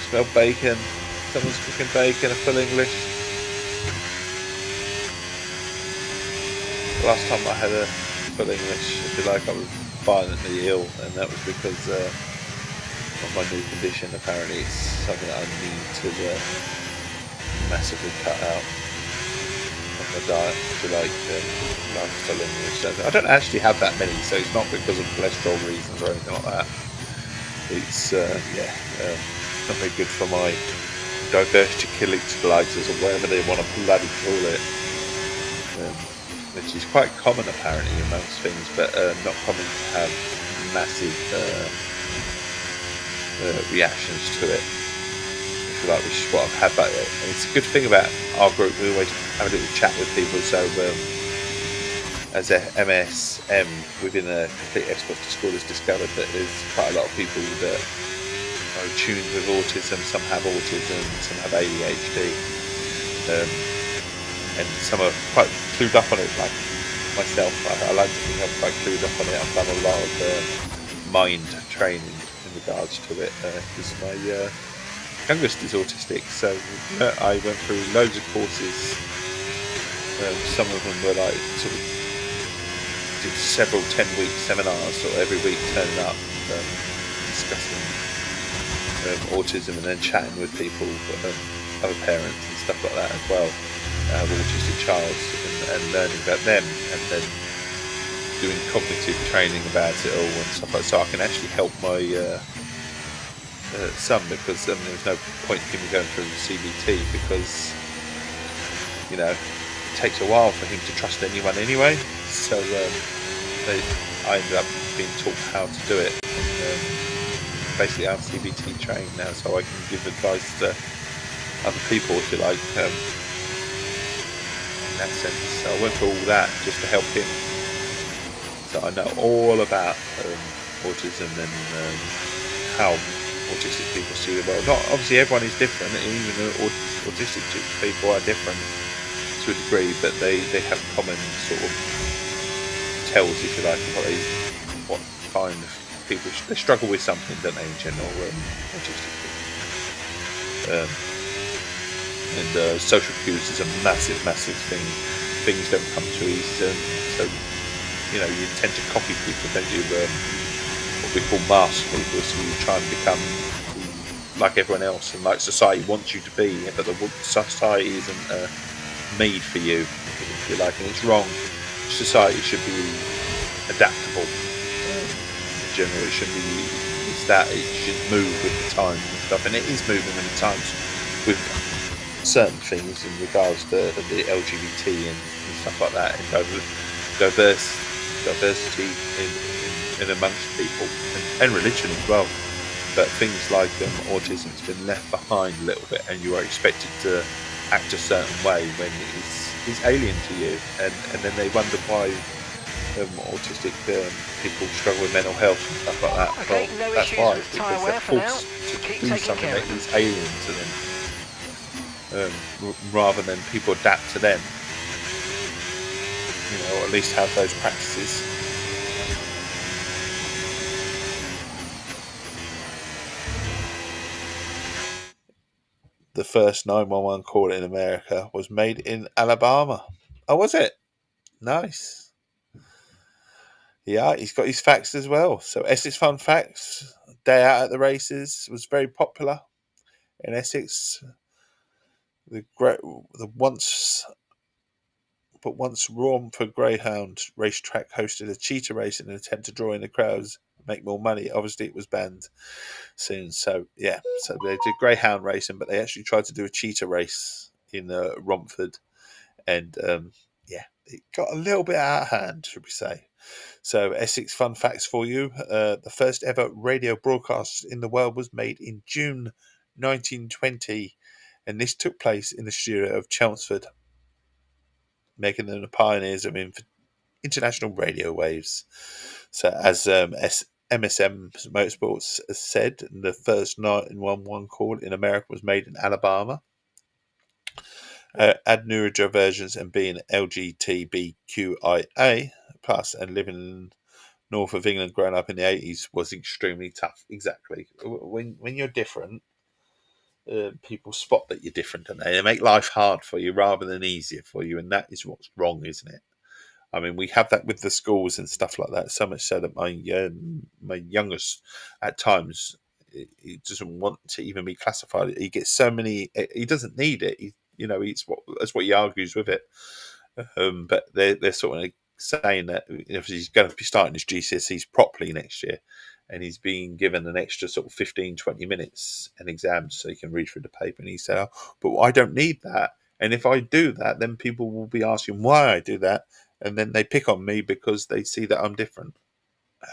Smell bacon. Someone's cooking bacon, a full English. The last time I had a full English, I feel like I was violently ill, and that was because of my new condition. Apparently it's something that I need to massively cut out of my diet, if you like, full English. So I don't actually have that many, so it's not because of cholesterol reasons or anything like that. It's not very good for my diverticulitis or whatever they want to bloody call it, which is quite common apparently in most things, but not common to have massive reactions to it. Like, which is what I've had, but it's a good thing about our group. We always have a little chat with people. So as a MSM within a Complete Experts to School has discovered that there's quite a lot of people that are tuned with autism. Some have autism, some have ADHD, and some are quite clued up on it, like myself. I like to think I'm quite clued up on it. I've done a lot of mind training in regards to it because my youngest is autistic, so I went through loads of courses. Some of them were like sort of did several 10-week seminars, sort of every week turning up, discussing autism and then chatting with people, other parents and stuff like that as well, have autistic child, and learning about them, and then doing cognitive training about it all and stuff like that, so I can actually help my son, because there was no point in him going through the CBT, because it takes a while for him to trust anyone anyway. So I ended up being taught how to do it. Basically, I'm CBT trained now, so I can give advice to other people, if you like, in that sense. So I went through all that just to help him. So I know all about autism and how autistic people see the world. Not obviously everyone is different, even autistic people are different to a degree, but they have common sort of tells, if you like, what kind of people they struggle with something, don't they, in general, and social cues is a massive thing. Things don't come too easy, so you know, you tend to copy people, don't you? What we call mask people, so you try and become like everyone else and like society wants you to be, but the society isn't made for you, if you like, and it's wrong. Society should be adaptable. In general, it should be. It's that it should move with the times and stuff, and it is moving with the times with certain things in regards to the LGBT and stuff like that, and diversity in amongst people and religion as well. But things like autism has been left behind a little bit, and you are expected to act a certain way when it's alien to you, and then they wonder why autistic people struggle with mental health and stuff like that. Okay, well, no that's issues why, with because tyre wear they're for now. forced to Keep do taking something care that of them. is alien to them, rather than people adapt to them. You know, or at least have those practices. The first 911 call in America was made in Alabama. Oh, was it? Nice. Yeah, he's got his facts as well. So Essex Fun Facts, day out at the races, was very popular in Essex. The once Romford Greyhound racetrack hosted a cheetah race in an attempt to draw in the crowds, make more money. Obviously, it was banned soon. So yeah, so they did greyhound racing, but they actually tried to do a cheetah race in Romford, and it got a little bit out of hand, should we say. So Essex Fun Facts for you. The first ever radio broadcast in the world was made in June 1920, and this took place in the studio of Chelmsford, making them the pioneers of international radio waves. So as MSM Motorsports has said, the first 911 call in America was made in Alabama. Add newer versions and being LGBTQIA plus and living in north of England, growing up in the 80s, was extremely tough. Exactly. When you're different, people spot that you're different, and they make life hard for you rather than easier for you, and that is what's wrong, isn't it? I mean, we have that with the schools and stuff like that. So much so that my youngest, at times, he doesn't want to even be classified. He gets so many. He doesn't need it. That's what he argues with it. But they're sort of saying that he's going to be starting his GCSEs properly next year, and he's being given an extra sort of 15, 20 minutes in exams so he can read through the paper. And he said, but I don't need that. And if I do that, then people will be asking why I do that. And then they pick on me because they see that I'm different.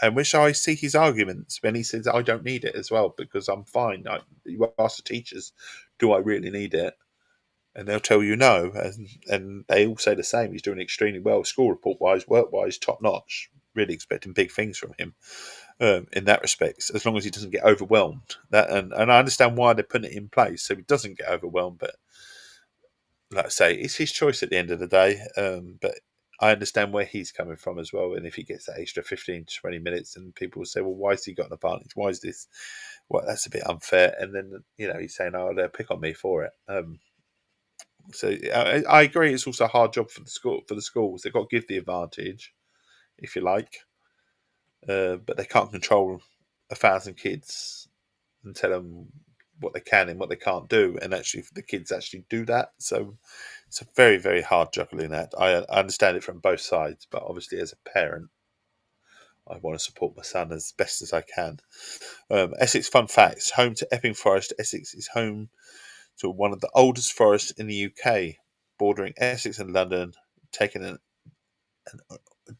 And which I see his arguments when he says I don't need it as well, because I'm fine. You ask the teachers, do I really need it? And they'll tell you no. And they all say the same. He's doing extremely well, school report-wise, work-wise, top-notch. Really expecting big things from him in that respect, as long as he doesn't get overwhelmed. And I understand why they're putting it in place, so he doesn't get overwhelmed. But like I say, it's his choice at the end of the day. But I understand where he's coming from as well. And if he gets that extra 15 to 20 minutes, and people will say, well, why has he got an advantage? Why is this? Well, that's a bit unfair. And then, he's saying, oh, they'll pick on me for it. So I agree. It's also a hard job for the schools. They've got to give the advantage, if you like. But they can't control 1,000 kids and tell them what they can and what they can't do. And actually, the kids actually do that. So it's a very, very hard juggling act. I understand it from both sides, but obviously as a parent, I want to support my son as best as I can. Essex Fun Facts. Home to Epping Forest, Essex is home to one of the oldest forests in the UK, bordering Essex and London. Taking a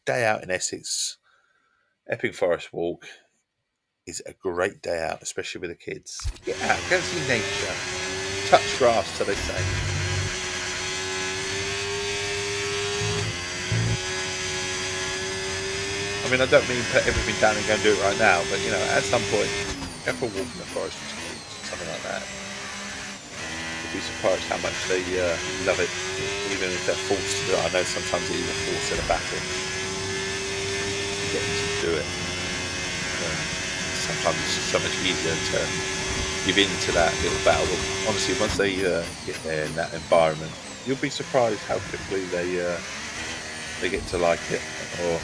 day out in Essex, Epping Forest walk is a great day out, especially with the kids. Get out, go see nature, touch grass, so they say. I mean, I don't mean put everything down and go and do it right now, but at some point, go for a walk in the forest with kids, something like that. You'd be surprised how much they love it, even if they're forced to do it. I know sometimes they're even forced in a battle. getting to do it. Sometimes it's just so much easier to give in to that little battle. Honestly, once they get there in that environment, you'll be surprised how quickly they get to like it or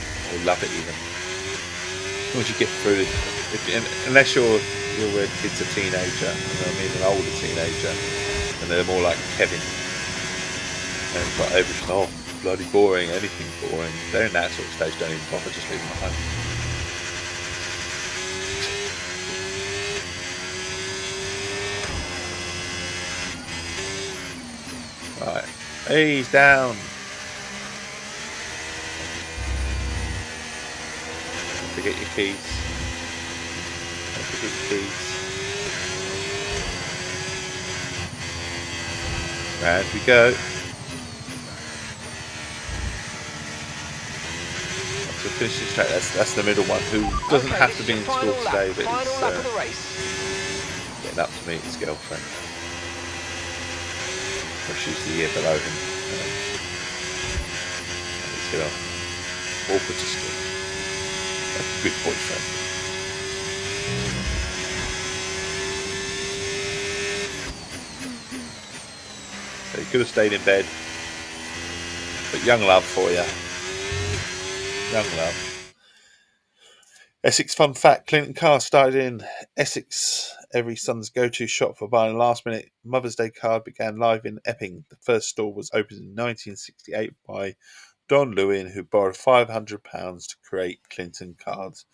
love it even. Once you get through, unless your kid's a teenager, I mean an older teenager, and they're more like Kevin, and it's like everything, oh, bloody boring, anything boring. They're in that sort of stage, don't even bother, just leave them at home. Right, he's down. Don't forget your keys. Don't forget your keys. Round we go. So finish this track. That's the middle one, who doesn't have to be in school today, but is getting up to meet his girlfriend. She's the year below him. He's going to walk her to school. Like a good boyfriend. So he could have stayed in bed. But young love for you. Young love. Essex fun fact: Clinton Carr started in Essex, every son's go-to shop for buying a last-minute Mother's Day card, began live in Epping. The first store was opened in 1968 by Don Lewin, who borrowed £500 to create Clinton cards.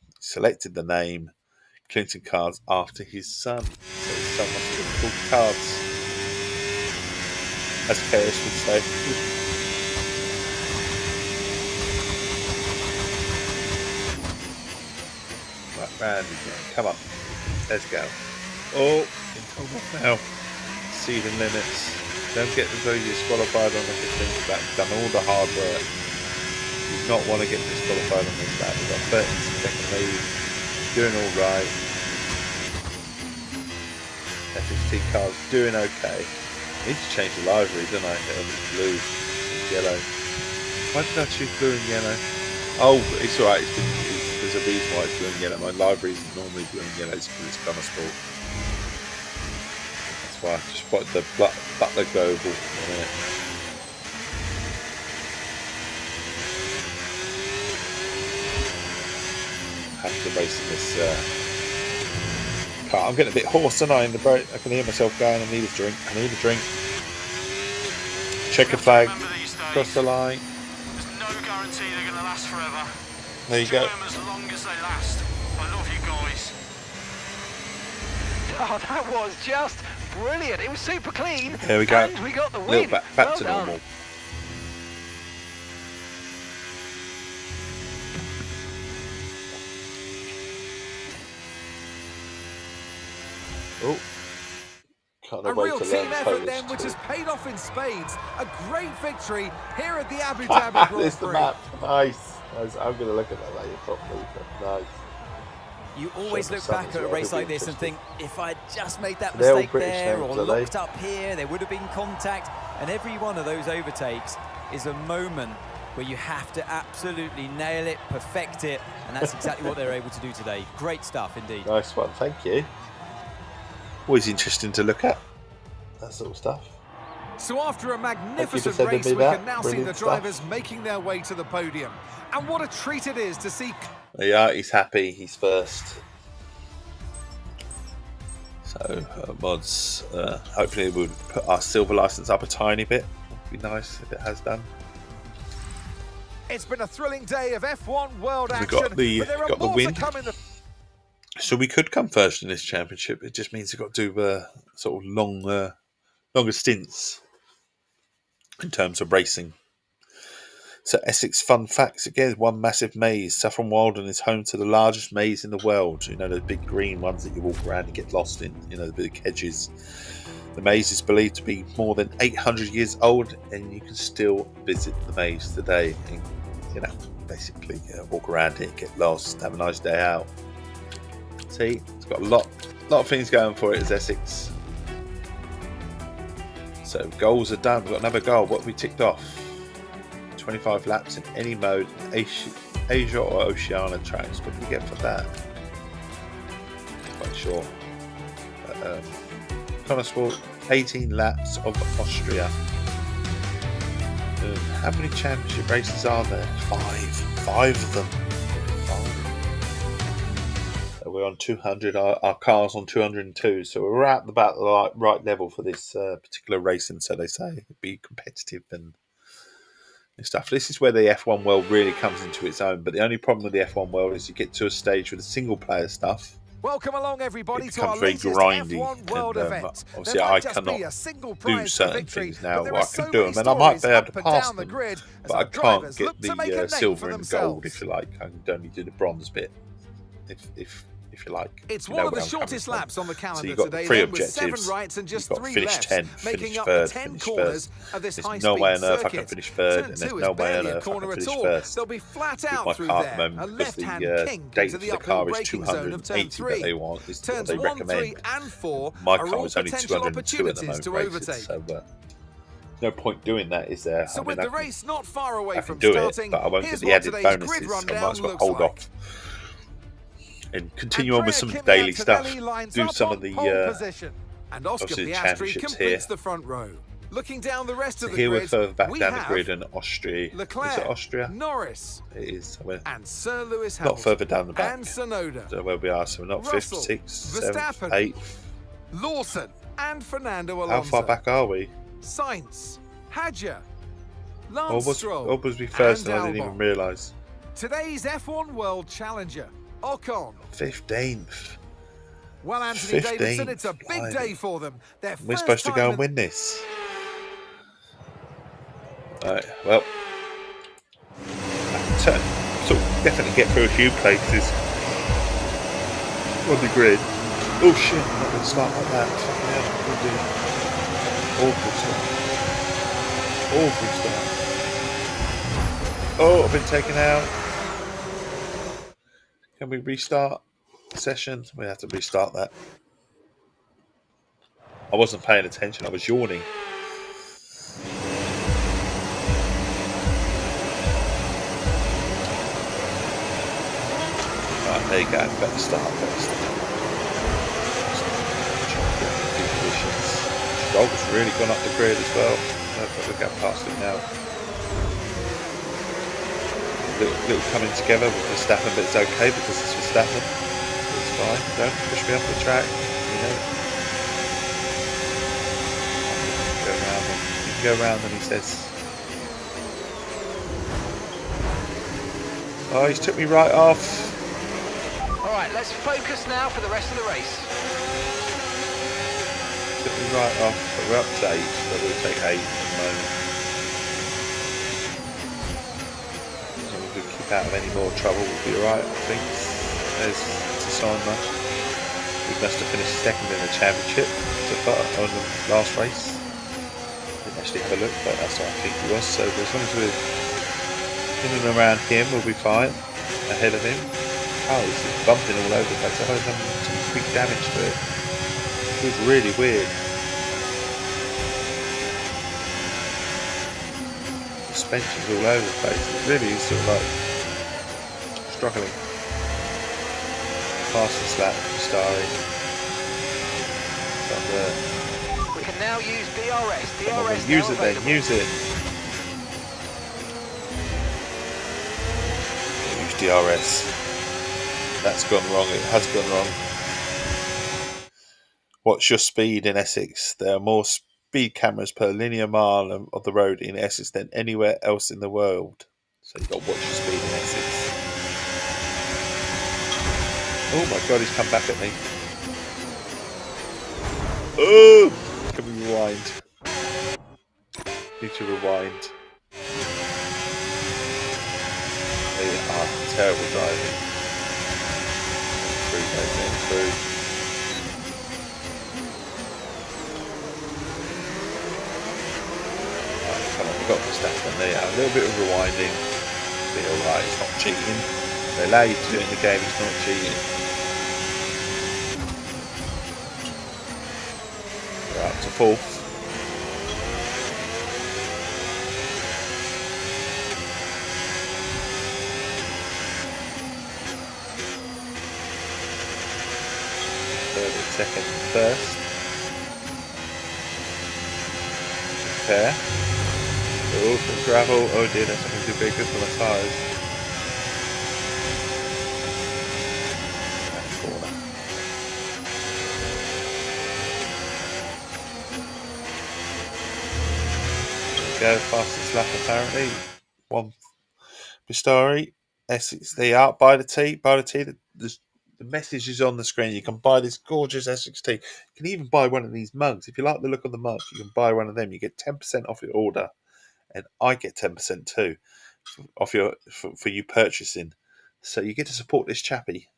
He selected the name Clinton Cards after his son. So his son must have been called Cards, as KS would say. Round again. Come on. Let's go. Oh, now. Seeding limits. Don't get the very disqualified on the 15th lap. Done all the hard work. You do not want to get disqualified on this lap. We've got 13th lead. Doing all right. Essex Tea car's doing okay. I need to change the livery, don't I? Blue and yellow. Why did I choose blue and yellow? Oh, it's alright. There's a reason why it's blue and yellow. My library isn't normally blue and yellow, it's because it's Gunner Sport. That's why I just put the Butler Global on it. I have to race in this car. I'm getting a bit hoarse, aren't I, in the boat? I can hear myself going, I need a drink. Checker flag, cross the line. There's no guarantee they're going to last forever. There you go. As long as they last. I love you guys. Oh, that was just brilliant. It was super clean. There we go. And we got the win. Back to normal. Oh. A real team effort then, which has paid off in spades. A great victory here at the Abu Dhabi Grand Prix. There's the map. Nice. I'm going to look at that later properly. Nice. You always look back at a race like this and think, if I'd just made that mistake there or locked up here, there would have been contact. And every one of those overtakes is a moment where you have to absolutely nail it, perfect it, and that's exactly what they're able to do today. Great stuff indeed. Nice one, thank you. Always interesting to look at that sort of stuff. So after a magnificent race, we can now see the drivers making their way to the podium. And what a treat it is to see... Yeah, he's happy, he's first. So, mods, hopefully it would put our silver license up a tiny bit. Would be nice if it has done. It's been a thrilling day of F1 World action. We got the win. So we could come first in this championship. It just means we've got to do sort of longer stints in terms of racing. So Essex fun facts again. One massive maze. Saffron Walden is home to the largest maze in the world. You know, those big green ones that you walk around and get lost in. You know, the big hedges. The maze is believed to be more than 800 years old, and you can still visit the maze today. And, you know, basically walk around it, get lost, have a nice day out. See, it's got a lot of things going for it as Essex. So goals are done. We've got another goal. What have we ticked off? 25 laps in any mode, Asia or Oceania tracks. What do we get for that? Not quite sure. Connosport, 18 laps of Austria. How many championship races are there? 5 of them. 5. So we're on 200. Our car's on 202. So we're at about the right level for this particular racing. So they say be competitive and stuff. This is where the F1 world really comes into its own. But the only problem with the F1 world is you get to a stage with the single player stuff. Welcome along, everybody, It to our becomes very latest grindy, F1 World and event. obviously I cannot do certain things now. I can do them, and I might be able to pass them, but I can't get the silver and gold, if you like. I can only do the bronze bit, if you like. It's one of the shortest laps on the calendar today, then, with 7 rights and just 3 lefts, making up the 10 corners of this high-speed circuit. There's no way on earth I can finish third, and there's no way on earth I can finish first. They'll be flat out my through car there, at the moment, a because left-hand the kink date into for the the uphill car is braking zone of turn 280 that 3. they want. This is what Turns they 1, 3 recommend. and 4 My are car all is only potential 202 at the opportunities moment to races, overtake. so no point doing that, is there? So with the race not far away I from can do starting, it, but I won't get here's the what added today's grid bonuses, so I might rundown as well looks hold like. off and continue on with some daily stuff. Do some of the and Oscar obviously the Piastri championships completes here. the front row. Looking down the rest of the Here grid, we're further back we down the have grid in Austria. Leclerc, Is it Austria? Norris, It is. We're and Sir Lewis not Hamilton, further down the back. and Sonoda, So where we are, so we're not Russell, 5th, 6th, 7th, Verstappen, 8th. Lawson, and Fernando Alonso. How far back are we? Sainz, Hadjar, Or Lance was Stroll, we first and I and didn't even Albon. realise? Today's F1 World Challenger, Ocon. 15th. Well, Anthony 15th, Davidson, it's a big blimey. day for them. We're supposed to go and win this. Alright, well, I can definitely get through a few places on the grid. Oh shit, I'm not going to start like that. Fucking hell, we'll do awful start. Oh, I've been taken out. Can we restart the session? We have to restart that. I wasn't paying attention, I was yawning. Right, there you go, better start. Stroll's really gone up the grid as well. We'll get past it now. Little coming together with Verstappen, but it's okay because it's Verstappen. It's fine. Don't push me off the track. You know. You can go round and he says. Oh, he's took me right off. Alright, let's focus now for the rest of the race. Took me right off, but we're up to 8, so we'll take 8 at the moment. So if we keep out of any more trouble, we'll be alright, I think. There's Tsunoda. We must have finished second in the championship on the last race. Didn't actually have a look, but that's what I think he was. So as long as we're in and around him, we'll be fine. Ahead of him. Oh, this is bumping all over the place. I hope I'm some big damage to it. It was really weird. Suspension's all over the place. It really is sort of like struggling. Fastest lap, starring. We can now use DRS. DRS use now it then, available. use it. Use DRS. That's gone wrong, it has gone wrong. What's your speed in Essex? There are more speed cameras per linear mile of the road in Essex than anywhere else in the world. So you've got to watch your speed in Essex. Oh my god, he's come back at me. Oh! Can we rewind? Need to rewind. They are terrible driving. Through. Come on, we've got the stuff in there. A little bit of rewinding. Be alright, it's not cheating. They allow you to do it in the game, it's not cheating. We're up to 4th. second and first. Fair. Oh, some gravel. Oh dear, that's not going to be very good for my tyres. Corner. Go fastest lap apparently. One Bistari, Essex Tea out. Buy the tea. The message is on the screen. You can buy this gorgeous Essex Tea. You can even buy one of these mugs. If you like the look of the mug, you can buy one of them. You get 10% off your order, and I get 10% too off for you purchasing. So you get to support this chappy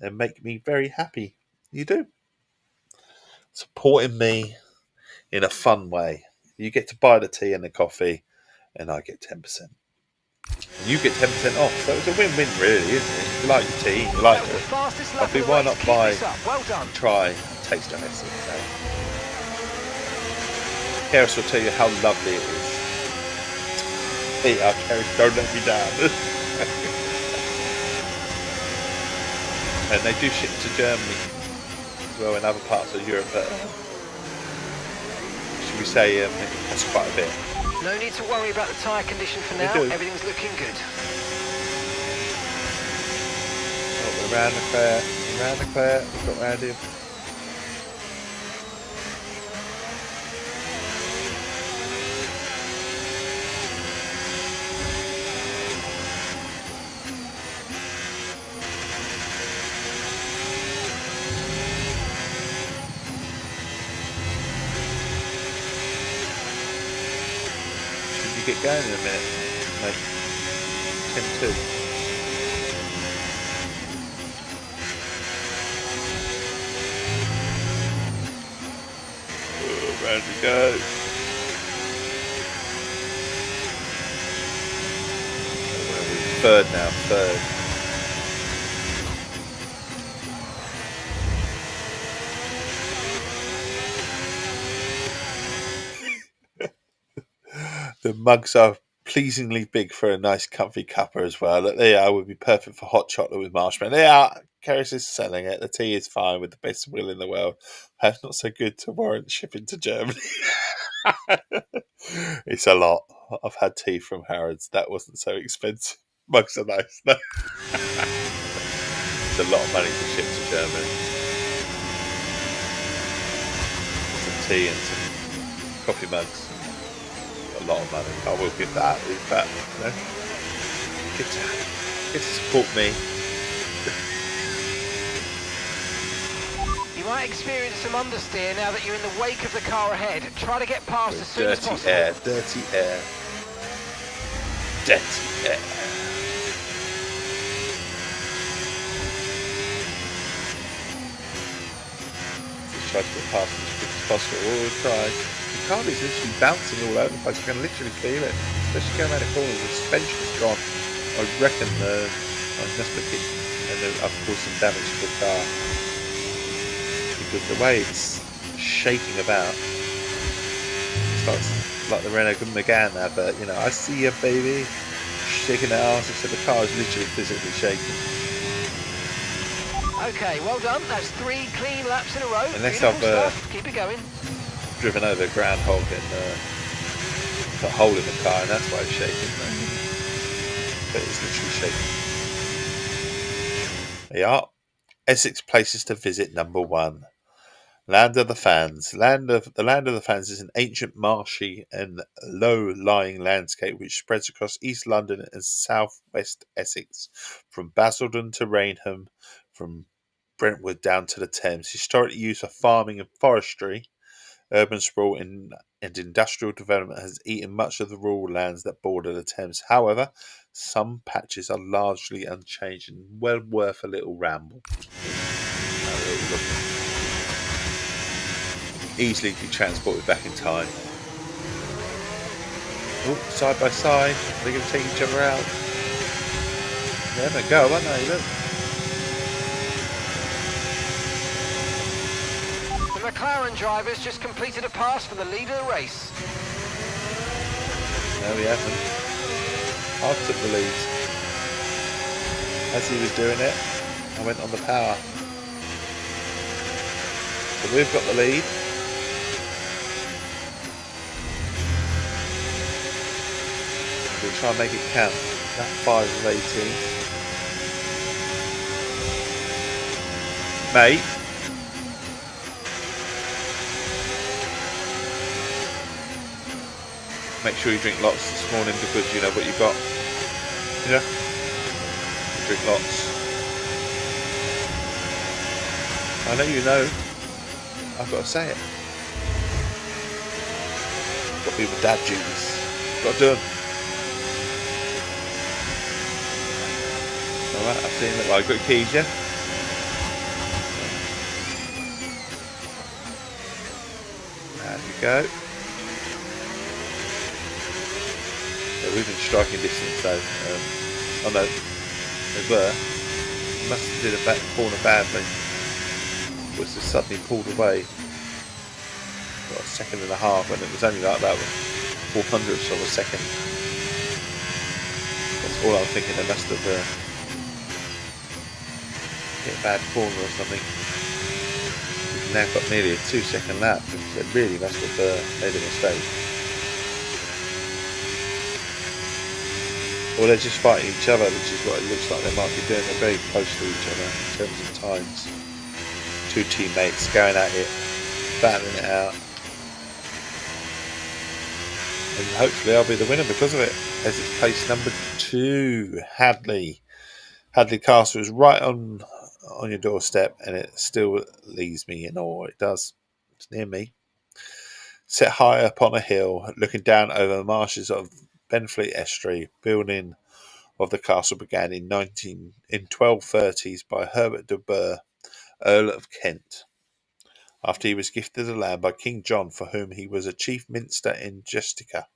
and make me very happy. You do. Supporting me in a fun way. You get to buy the tea and the coffee, and I get 10%. And you get 10% off, so it's a win-win really, isn't it? If you like your tea, you like the coffee, why not buy, try, taste of Essex Tea. Keris will tell you how lovely it is. Hey, Keris, don't let me down. And they do ship to Germany as well, in other parts of Europe, but should we say that's quite a bit. No need to worry about the tyre condition for now. Everything's looking good. Oh, we're around the clear. We've got round him. Get going in a minute, like 10-2. Oh, round we go. Third now, third. The mugs are pleasingly big for a nice comfy cuppa as well. They are, would be perfect for hot chocolate with marshmallow. They are. Keris is selling it. The tea is fine with the best will in the world. Perhaps not so good to warrant shipping to Germany. It's a lot. I've had tea from Harrods. That wasn't so expensive. Mugs are nice. No. It's a lot of money to ship to Germany. Some tea and some coffee mugs. A lot of money. I will give that. But you know, get to support me. You might experience some understeer now that you're in the wake of the car ahead. Try to get past as soon as possible. Dirty air. Dirty air. Just try to get past as quick as possible. We'll try. The car is literally bouncing all over the place. You can literally feel it, especially going around the corners. The suspension is gone. I reckon I must have hit, and I've caused some damage to the car because the way it's shaking about. It's like the Renault Megane advert, you know. I see you, baby, shaking the arse. So the car is literally physically shaking. Okay, well done. That's 3 clean laps in a row. Unless I've keep it going. Driven over a groundhog and got a hole in the car, and that's why it's shaking. But it's literally shaking. There you are. Essex places to visit #1. Land of the Fans. The Land of the Fans is an ancient marshy and low-lying landscape which spreads across East London and south-west Essex, from Basildon to Rainham, from Brentwood down to the Thames. Historically used for farming and forestry, urban sprawl and industrial development has eaten much of the rural lands that border the Thames. However, some patches are largely unchanged and well worth a little ramble. Easily be transported back in time. Oh, side by side, they're going to take each other out. They're having a go, aren't they? Look. The McLaren drivers just completed a pass for the leader of the race. No, he hasn't. I took the lead. As he was doing it, I went on the power. So we've got the lead. We'll try and make it count. That 5 of 18. Mate. Make sure you drink lots this morning because you know what you've got. Yeah. Drink lots. I know you know. I've got to say it. Got people dad duties. Got to do them. Alright, I've seen it. I've got keys, yeah? There we go. So we've been striking distance though. Oh no, they were. Must have did a back corner badly. Was just suddenly pulled away. Got a second and a half, and it was only like about 400ths of a second. That's all I was thinking. They must have hit a bad corner or something. We've now got nearly a 2-second lap because they really must have made a mistake. Or they're just fighting each other, which is what it looks like they might be doing. They're very close to each other in terms of times. 2 teammates going at it, battling it out. And hopefully I'll be the winner because of it. As it's place number 2, Hadley. Hadley Castle is right on your doorstep, and it still leaves me in awe. It does. It's near me. Set high up on a hill, looking down over the marshes of Benfleet Estuary. Building of the castle began in 1230s by Herbert de Burgh, Earl of Kent, after he was gifted the land by King John, for whom he was a chief minster in Justica.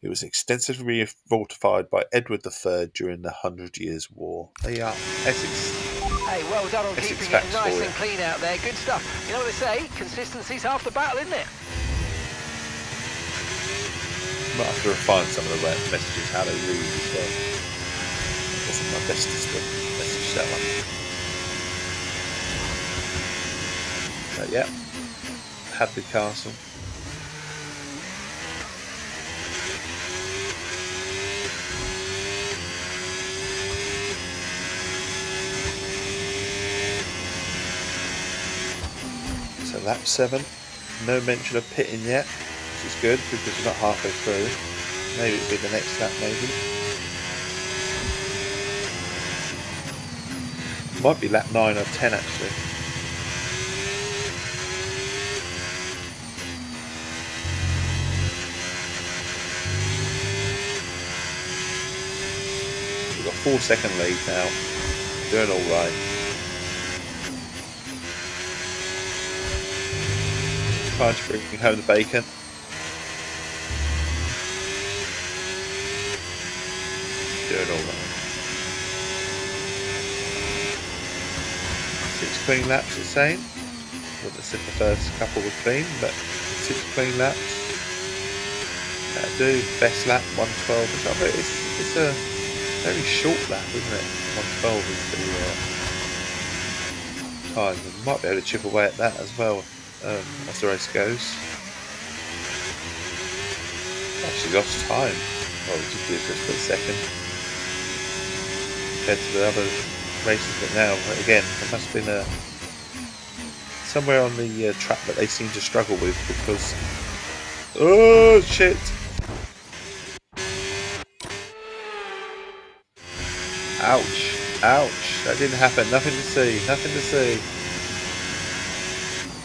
It was extensively fortified by Edward III during the 100 Years' War. There you are, Essex. Hey, well done on Essex keeping it facts nice for and clean out there. Good stuff. You know what they say? Consistency's half the battle, isn't it? Might have to refine some of the messages, how they read as well. Wasn't my bestest message, that one. But yeah, Hadley Castle. So lap 7, no mention of pitting yet, which is good because we're not halfway through. Maybe it'll be the next lap, maybe. Might be lap 9 or 10 actually. We've got 4-second lead now. Doing alright. Trying to bring home the bacon. Doing alright. 6 clean laps the same. Wouldn't have said the first couple were clean, but 6 clean laps. That'll do. Best lap 112. Which I bet it's a very short lap, isn't it? 112 is the time. We might be able to chip away at that as well. As the race goes. Actually lost time. Well, we just did for a split second compared to the other races, but now again there must have been somewhere on the track that they seem to struggle with because oh shit! Ouch! Ouch! That didn't happen. Nothing to see. Nothing to see.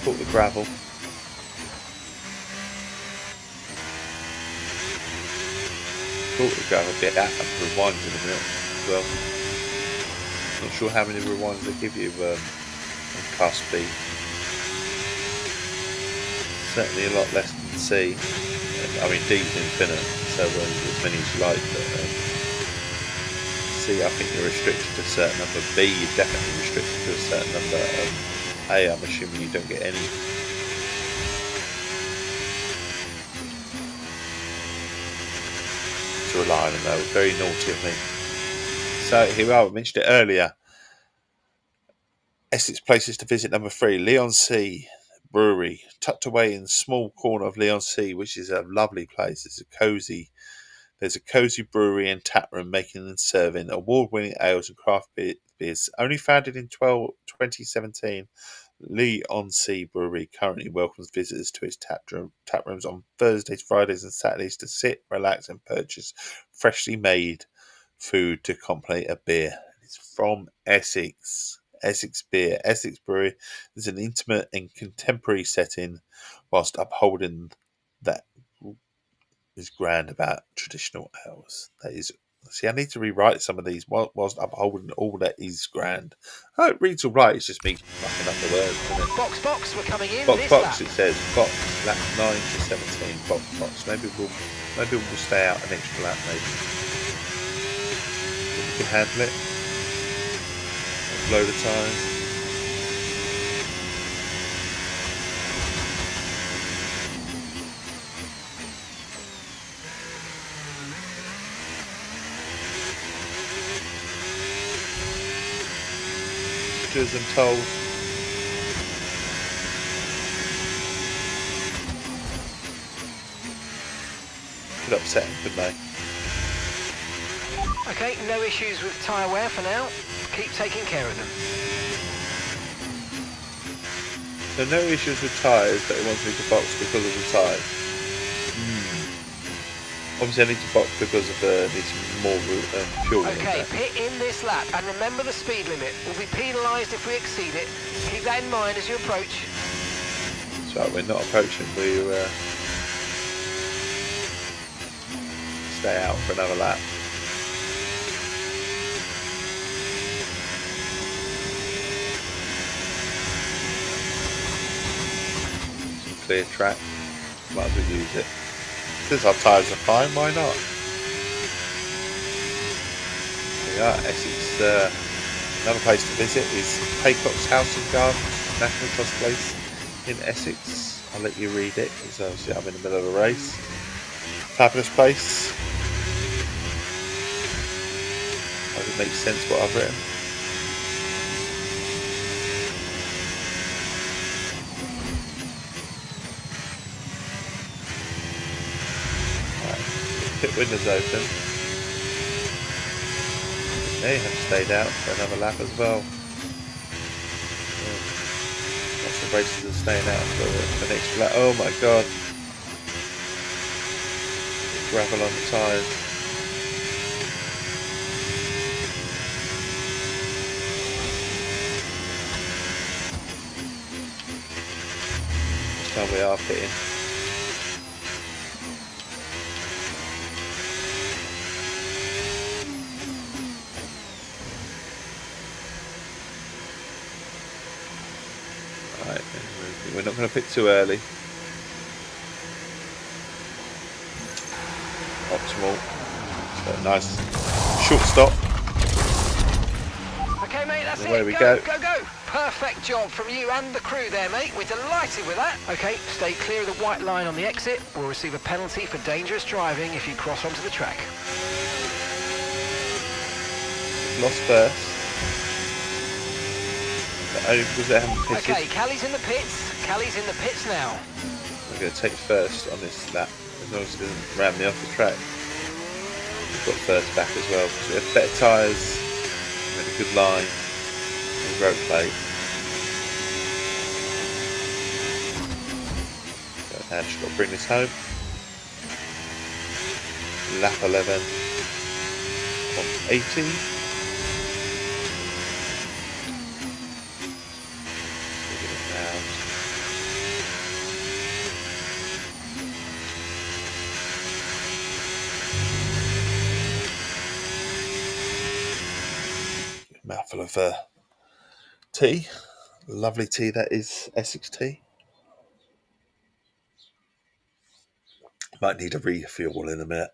Caught the gravel. Caught the gravel bit out of rewinds in a minute as well. Not sure how many rewinds they give you on Class B. Certainly a lot less than C. I mean D is infinite, so as many as you like. But C, I think you're restricted to a certain number. B, you're definitely restricted to a certain number. A, I'm assuming you don't get any. To rely on them though, very naughty of me. So here we are, we mentioned it earlier. Essex places to visit number 3, Leon Sea Brewery, tucked away in a small corner of Leon Sea, which is a lovely place. There's a cozy brewery and tap room making and serving award-winning ales and craft beers. Only founded in 2017, Leon Sea Brewery currently welcomes visitors to its tap rooms on Thursdays, Fridays, and Saturdays to sit, relax, and purchase freshly made food to complement a beer. It's from Essex. Essex Beer. Essex Brewery is an intimate and contemporary setting whilst upholding that is grand about traditional ales. That is, see, I need to rewrite some of these whilst upholding all that is grand. Oh, it reads all right. It's just me fucking up the words, isn't it? Box, we're coming in. Box, it says box lap 9 to 17. Box. Maybe we'll stay out an extra lap. Maybe we can handle it. Blow the tyres. As I'm told. Could upset him, couldn't they? Okay, no issues with tyre wear for now. Keep taking care of them. So no issues with tyres, but he wants me to box because of the tyres. Obviously I need to box because of need some more fuel. Okay, pit in this lap and remember the speed limit. We'll be penalised if we exceed it. Keep that in mind as you approach. That's right, we're not approaching, we stay out for another lap. Some clear track, might as well use it. Since our tyres are fine, why not? Yeah, Essex. Another place to visit is Paycock's House and Garden, National Trust Place in Essex. I'll let you read it because obviously I'm in the middle of a race. Fabulous place. I hope it makes sense what I've written. Pit windows open. They have stayed out for another lap as well. Lots of races are staying out for the next lap. Oh my god. Gravel on the tyres. This time we are pitting. We're not going to pit too early. Optimal. So nice short stop. Okay, mate, that's away it. We go. Go. Perfect job from you and the crew there, mate. We're delighted with that. Okay, stay clear of the white line on the exit. We'll receive a penalty for dangerous driving if you cross onto the track. Lost first. Only because they haven't pitted. Okay, Callie's in the pits. Callie's in the pits now. I'm going to take first on this lap, as long as it doesn't ram me off the track. We've got first back as well, because we have better tyres, we had a good line, and road plate. So now just got to bring this home. Lap 11 on 18. Mouthful of tea, lovely tea that is Essex tea. Might need a refuel in a minute.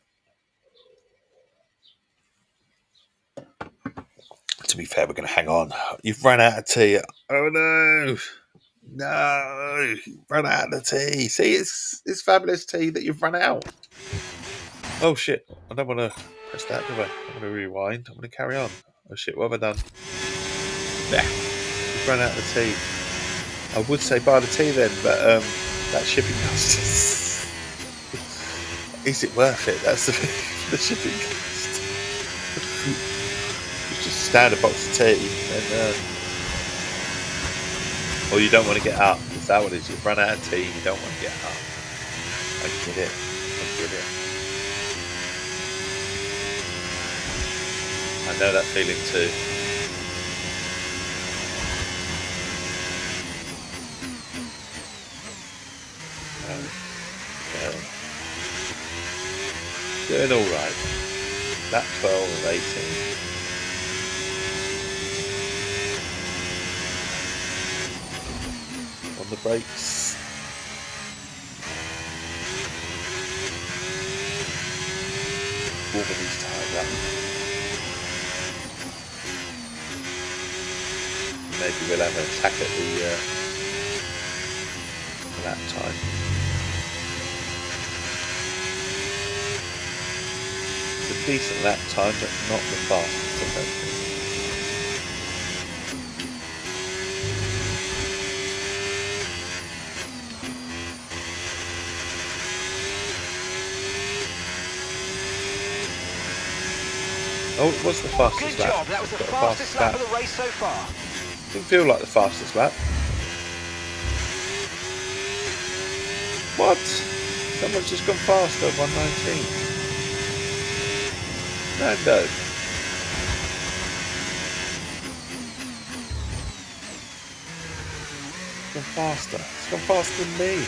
To be fair, we're going to hang on. You've run out of tea. Oh no, you've run out of tea. See, it's fabulous tea that you've run out. Oh shit! I don't want to press that, do I? I'm going to rewind. I'm going to carry on. Oh shit! What have I done? Nah. run out of tea. I would say buy the tea then, but that shipping cost is it worth it? That's the shipping cost. It's just a standard box of tea, and or you don't want to get up. Is that what it is? You've run out of tea, you don't want to get up. I get it. I know that feeling too. Doing all right. Lap 12 of 18. On the brakes. Warming these tyres up. Maybe we'll have an attack at the lap time. It's a decent lap time, but not the fastest, I don't think. Oh, it was the fastest lap. Good job, that was the fastest lap of the race so far. Didn't feel like the fastest lap. What? Someone's just gone faster, 119. No. It's gone faster. It's gone faster than me.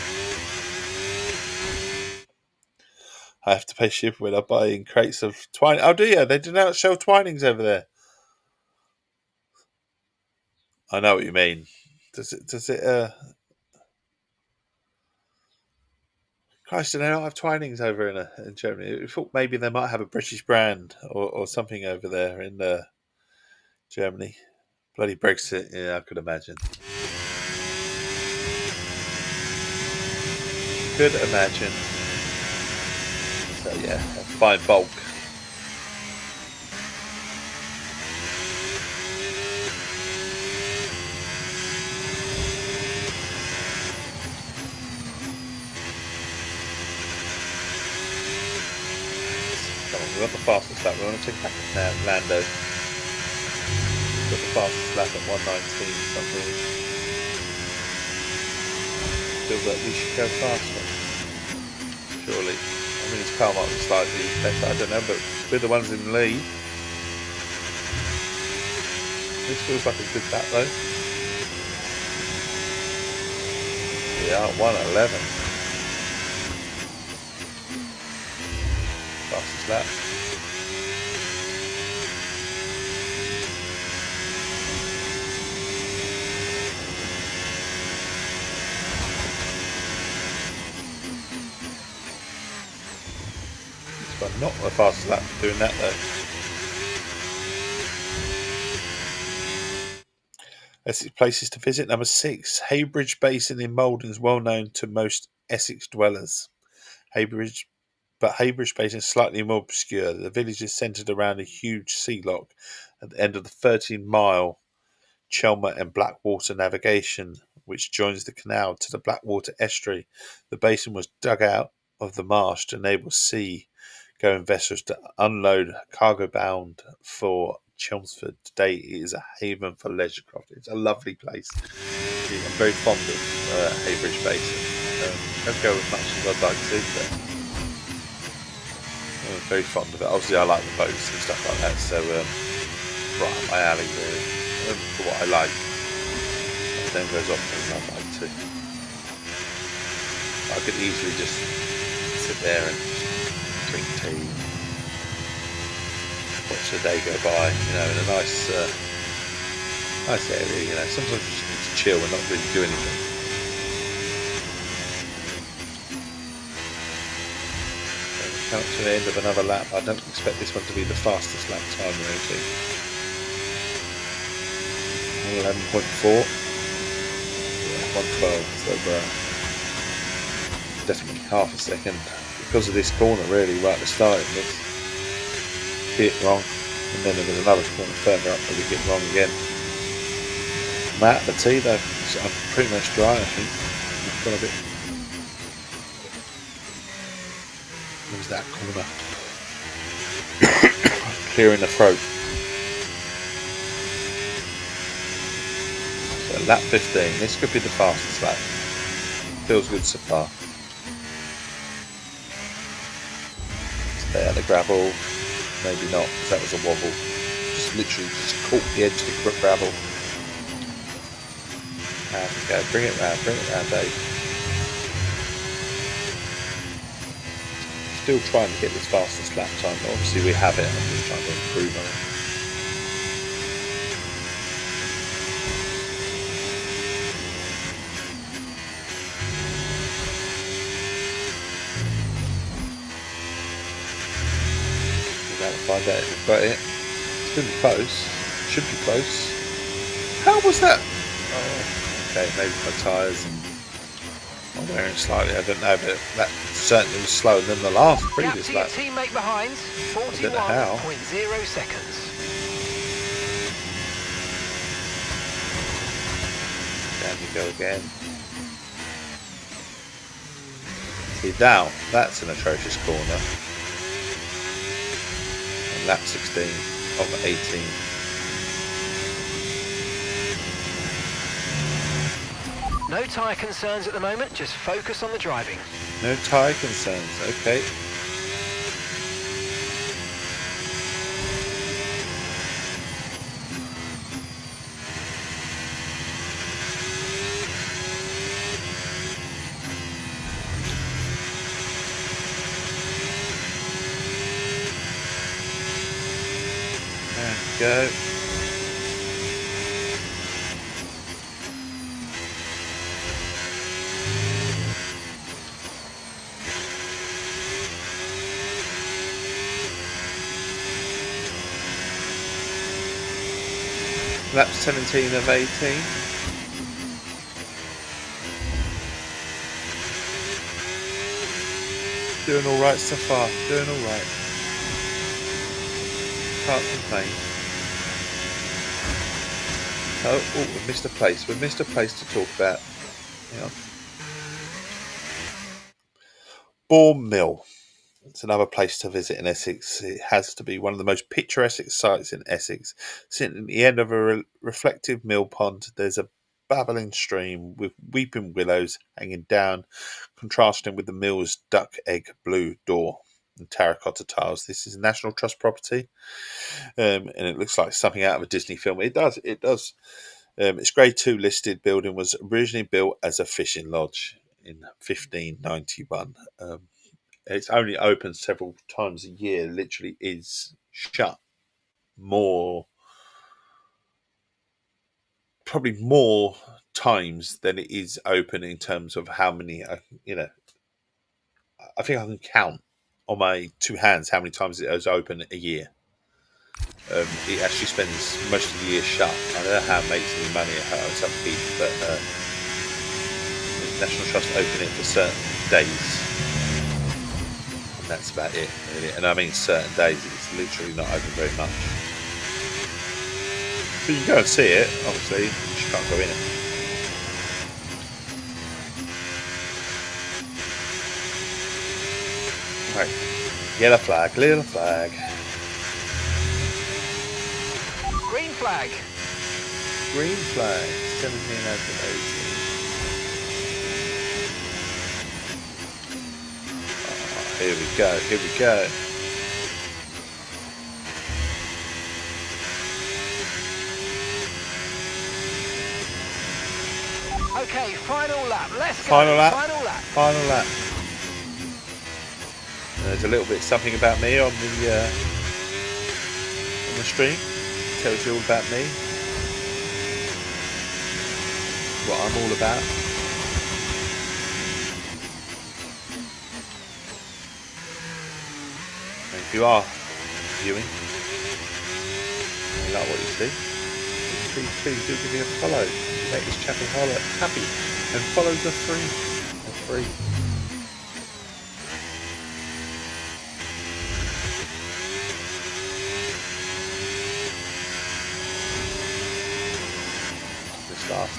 I have to pay shipping when I buy in crates of Twining. Oh, do you? They do not sell Twinings over there. I know what you mean. Does it, Christ, do they not have Twinings over in Germany? I thought maybe they might have a British brand or something over there in Germany. Bloody Brexit, yeah, I could imagine. Could imagine. So yeah, buy in bulk. We want the fastest lap. We want to take back Lando. Got the fastest lap at 119 something. Feel that we should go faster. Surely. I mean, his car might be slightly better. I don't know, but we're the ones in the lead. This feels like a good lap though. Yeah, 111. Fastest lap. But not the fastest lap doing that though. Essex places to visit. Number 6, Heybridge Basin in Maldon is well known to most Essex dwellers. Heybridge Basin is slightly more obscure. The village is centred around a huge sea lock at the end of the 13-mile Chelmer and Blackwater navigation, which joins the canal to the Blackwater estuary. The basin was dug out of the marsh to enable sea-going vessels to unload cargo bound for Chelmsford. Today it is a haven for leisure craft. It's a lovely place. I'm very fond of Heybridge Basin. Don't go as much as I'd like to, but I'm very fond of it. Obviously I like the boats and stuff like that, so right up my alley really. For what I like. I don't go as often as I'd like to. I could easily just sit there and drink tea, watch the day go by, in a nice area, Sometimes you just need to chill and not really do anything. So we're coming to the end of another lap. I don't expect this one to be the fastest lap time or anything. 11.4. 112, so definitely half a second. Because of this corner really right at the start of this, hit wrong, and then there was another corner further up that we hit wrong again. I'm out of the tea though. So I'm pretty much dry, I think. I've got a bit. Where's that corner? Clearing the throat. So lap 15. This could be the fastest lap. Feels good so far. Stay out of the gravel. Maybe not, because that was a wobble. Just literally just caught the edge of the gravel. There we go. Bring it round, Dave. Still trying to get this fastest lap time, but obviously we have it. I'm just trying to improve on it. Find out if we've got it. It's going to be close. Should be close. How was that? Oh, okay, maybe my tyres and I'm wearing slightly. I don't know, but that certainly was slower than the last previous lap. Teammate behind, 41.0 seconds. Down you go again. See now, that's an atrocious corner. Lap 16 of 18. No tyre concerns at the moment, just focus on the driving. No tyre concerns, okay. Go. Lap 17 of 18. Doing all right so far. Doing all right. Can't complain. Oh, we've missed a place. We've missed a place to talk about. Hang on. Bourne Mill. It's another place to visit in Essex. It has to be one of the most picturesque sites in Essex. Sitting at the end of a reflective mill pond, there's a babbling stream with weeping willows hanging down, contrasting with the mill's duck egg blue door and terracotta tiles. This is National Trust property, and it looks like something out of a Disney film. It does. Its Grade 2 listed building was originally built as a fishing lodge in 1591. It's only open several times a year. Literally is shut probably more times than it is open in terms of how many. I think I can count on my two hands how many times it is open a year. It actually spends most of the year shut. I don't know how it makes any money at its upkeep, but National Trust open it for certain days. That's about it, really. And I mean certain days, it's literally not open very much. So you can go and see it, obviously, you just can't go in it. Right, yellow flag, little flag. Green flag. Green flag, 17 out of 18. Here we go, here we go. Okay, final lap, let's go. Final lap. Final lap. There's a little bit something about me on the stream. Tells you all about me. What I'm all about. If you are viewing, and you like what you see, please do give me a follow. Make this channel happy and follow the free.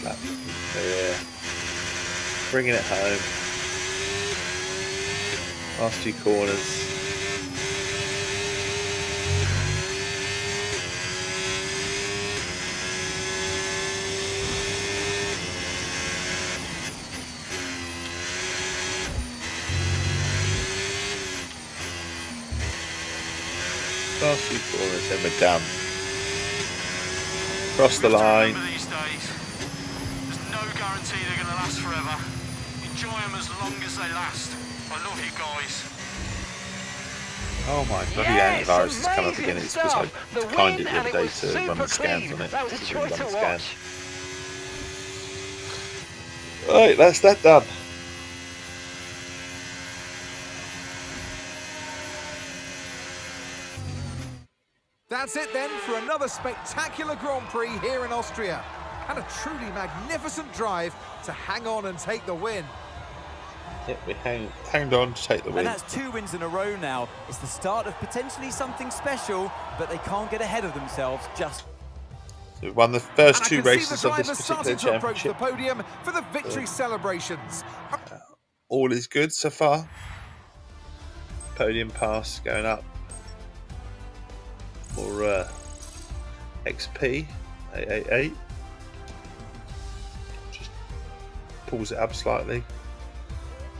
last lap. Yeah. Bringing it home. Last 2 corners. Last 2 corners, then we're done. Cross the line. These days, there's no guarantee they're going to last forever. Enjoy them as long as they last. I love you guys. Oh my bloody antivirus has come up again. It's because I declined it the other day to run the scans on it. That was a joy to watch. Right, that's that done. That's it then for another spectacular Grand Prix here in Austria. And a truly magnificent drive to hang on and take the win. Yep, we hanged on to take the win. And that's 2 wins in a row now. It's the start of potentially something special, but they can't get ahead of themselves just... So we won the first 2 races of this particular to approach the championship. podium for the victory celebrations. All is good so far. Podium pass going up. More XP, 888. Just pulls it up slightly.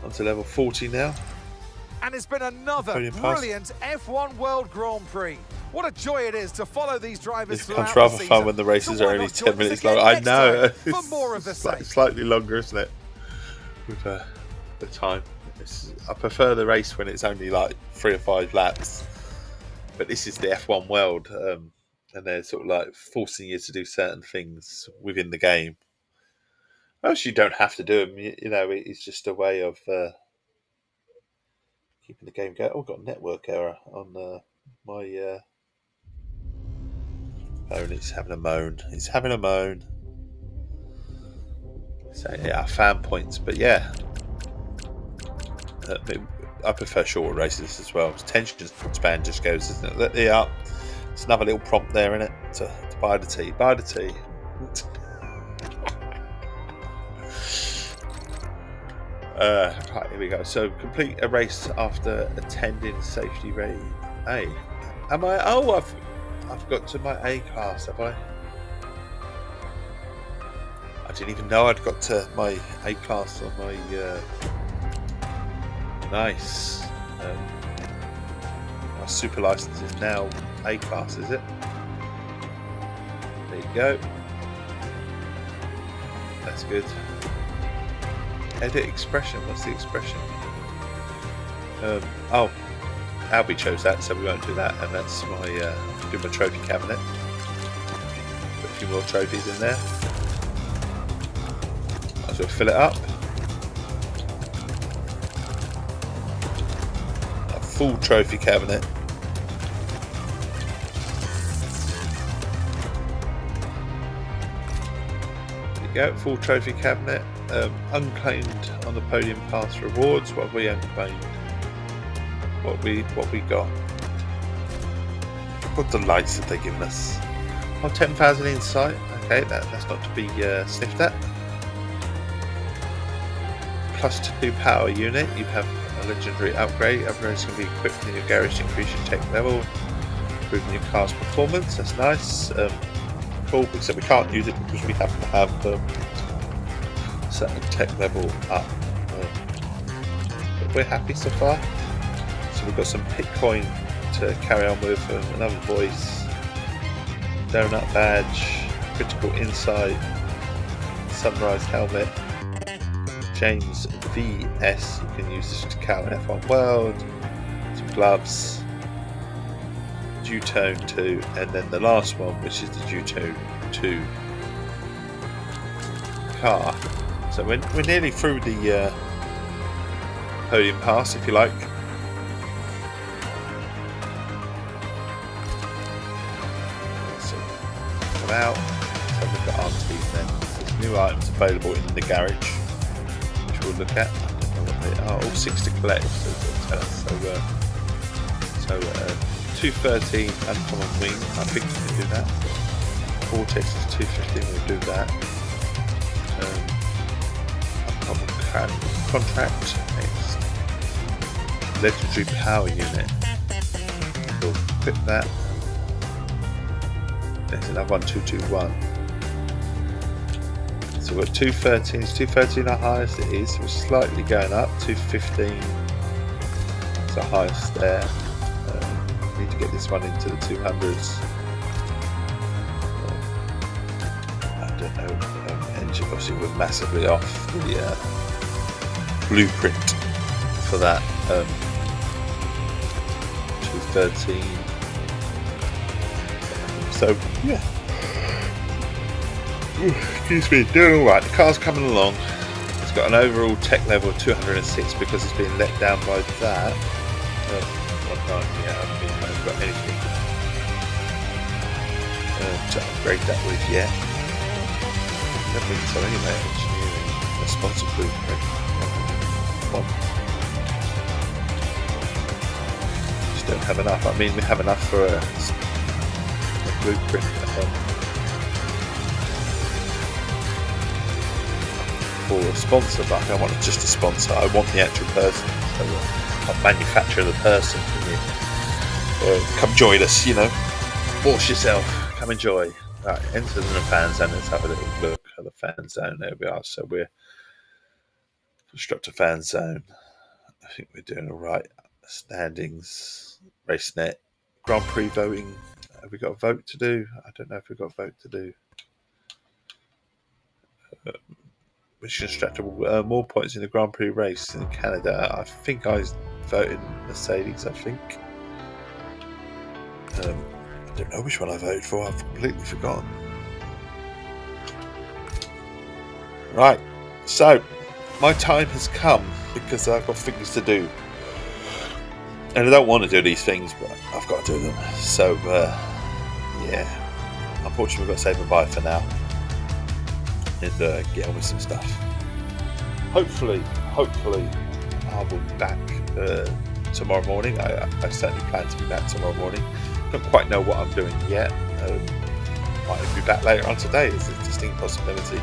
Onto level 40 now. And it's been another brilliant F1 World Grand Prix. What a joy it is to follow these drivers This throughout becomes rather the season. fun when the races So are why only not 10 join us minutes again long. I next know. time for more of the same. Slightly longer, isn't it? With the time. I prefer the race when it's only like 3 or 5 laps. But this is the F1 world, and they're sort of like forcing you to do certain things within the game. Actually, you don't have to do them. You know, it's just a way of keeping the game going. Oh, I've got a network error on my phone. It's having a moan. It's having a moan. So yeah, fan points, but yeah. I prefer shorter races as well. Tension span just goes, isn't it? Yeah, it's another little prompt there, isn't it? To buy the tea. Buy the tea. Right, here we go. So complete a race after attending safety raid. Hey, am I? Oh, I've got to my A class, have I? I didn't even know I'd got to my A class on my. Nice. My super license is now A class, is it? There you go. That's good. Edit expression. What's the expression? Oh, Albie chose that, so we won't do that. And that's my do my trophy cabinet. Put a few more trophies in there. Might as well fill it up. Full trophy cabinet. There you go, full trophy cabinet. Unclaimed on the podium pass rewards. What have we unclaimed? What we got? What delights have they given us? Oh, 10,000 insight. Okay, that's not to be sniffed at. +2 power unit. You have a legendary upgrade. Upgrades can be equipped in your garage to increase your tech level, improving your car's performance. That's nice. Cool, except we can't use it because we happen to have certain tech level up. But we're happy so far. So we've got some Bitcoin to carry on with, another voice, donut badge, critical insight, sunrise helmet. James VS, you can use this to counter F1 World, some gloves, Dutone 2, and then the last one, which is the Dutone 2 car. So we're nearly through the podium pass, if you like. So come out, let's have a look at our team then. There's new items available in the garage. We'll look at. I don't know what they are. All 6 to collect. So 213 uncommon wing. I think we can do that. Vortex is 215. We'll do that. contract. Next, legendary power unit. We'll equip that. There's another one, 221. So we've got 213. Is 213 our highest? It is. We're slightly going up. 215 is the highest there. Need to get this one into the 200s. I don't know. Engine, obviously, we're massively off the blueprint for that. 213. So yeah. Excuse me, doing alright. The car's coming along. It's got an overall tech level of 206 because it's been let down by that. 190, yeah, I haven't got anything to upgrade that with yet. Never been so anyway, engineering, a sponsor blueprint. Just don't have enough. I mean, we have enough for a blueprint. For a sponsor, but I don't want just a sponsor. I want the actual person. So I'll manufacture the person. Come join us, Force yourself. Come enjoy. Right, enter the fan zone. Let's have a little look at the fan zone. There we are. So we're construct a fan zone. I think we're doing all right. Standings, RaceNet, Grand Prix voting. Have we got a vote to do? I don't know if we've got a vote to do. Which constructable more points in the Grand Prix race in Canada. I think I voted Mercedes. I think. I don't know which one I voted for. I've completely forgotten. Right, so my time has come because I've got things to do, and I don't want to do these things, but I've got to do them. So yeah, unfortunately, we've got to say goodbye for now. And get on with some stuff. Hopefully I will be back tomorrow morning. I certainly plan to be back tomorrow morning. Don't quite know what I'm doing yet. Might be back later on today. It's a distinct possibility.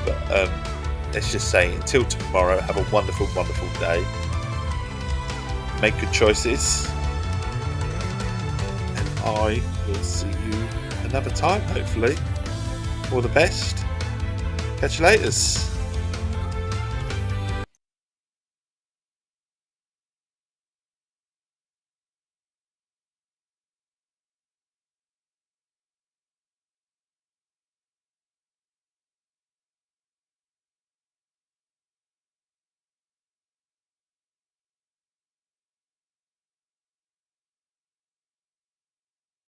But let's just say until tomorrow, have a wonderful, wonderful day. Make good choices. And I will see you another time, hopefully. All the best. Catch you later.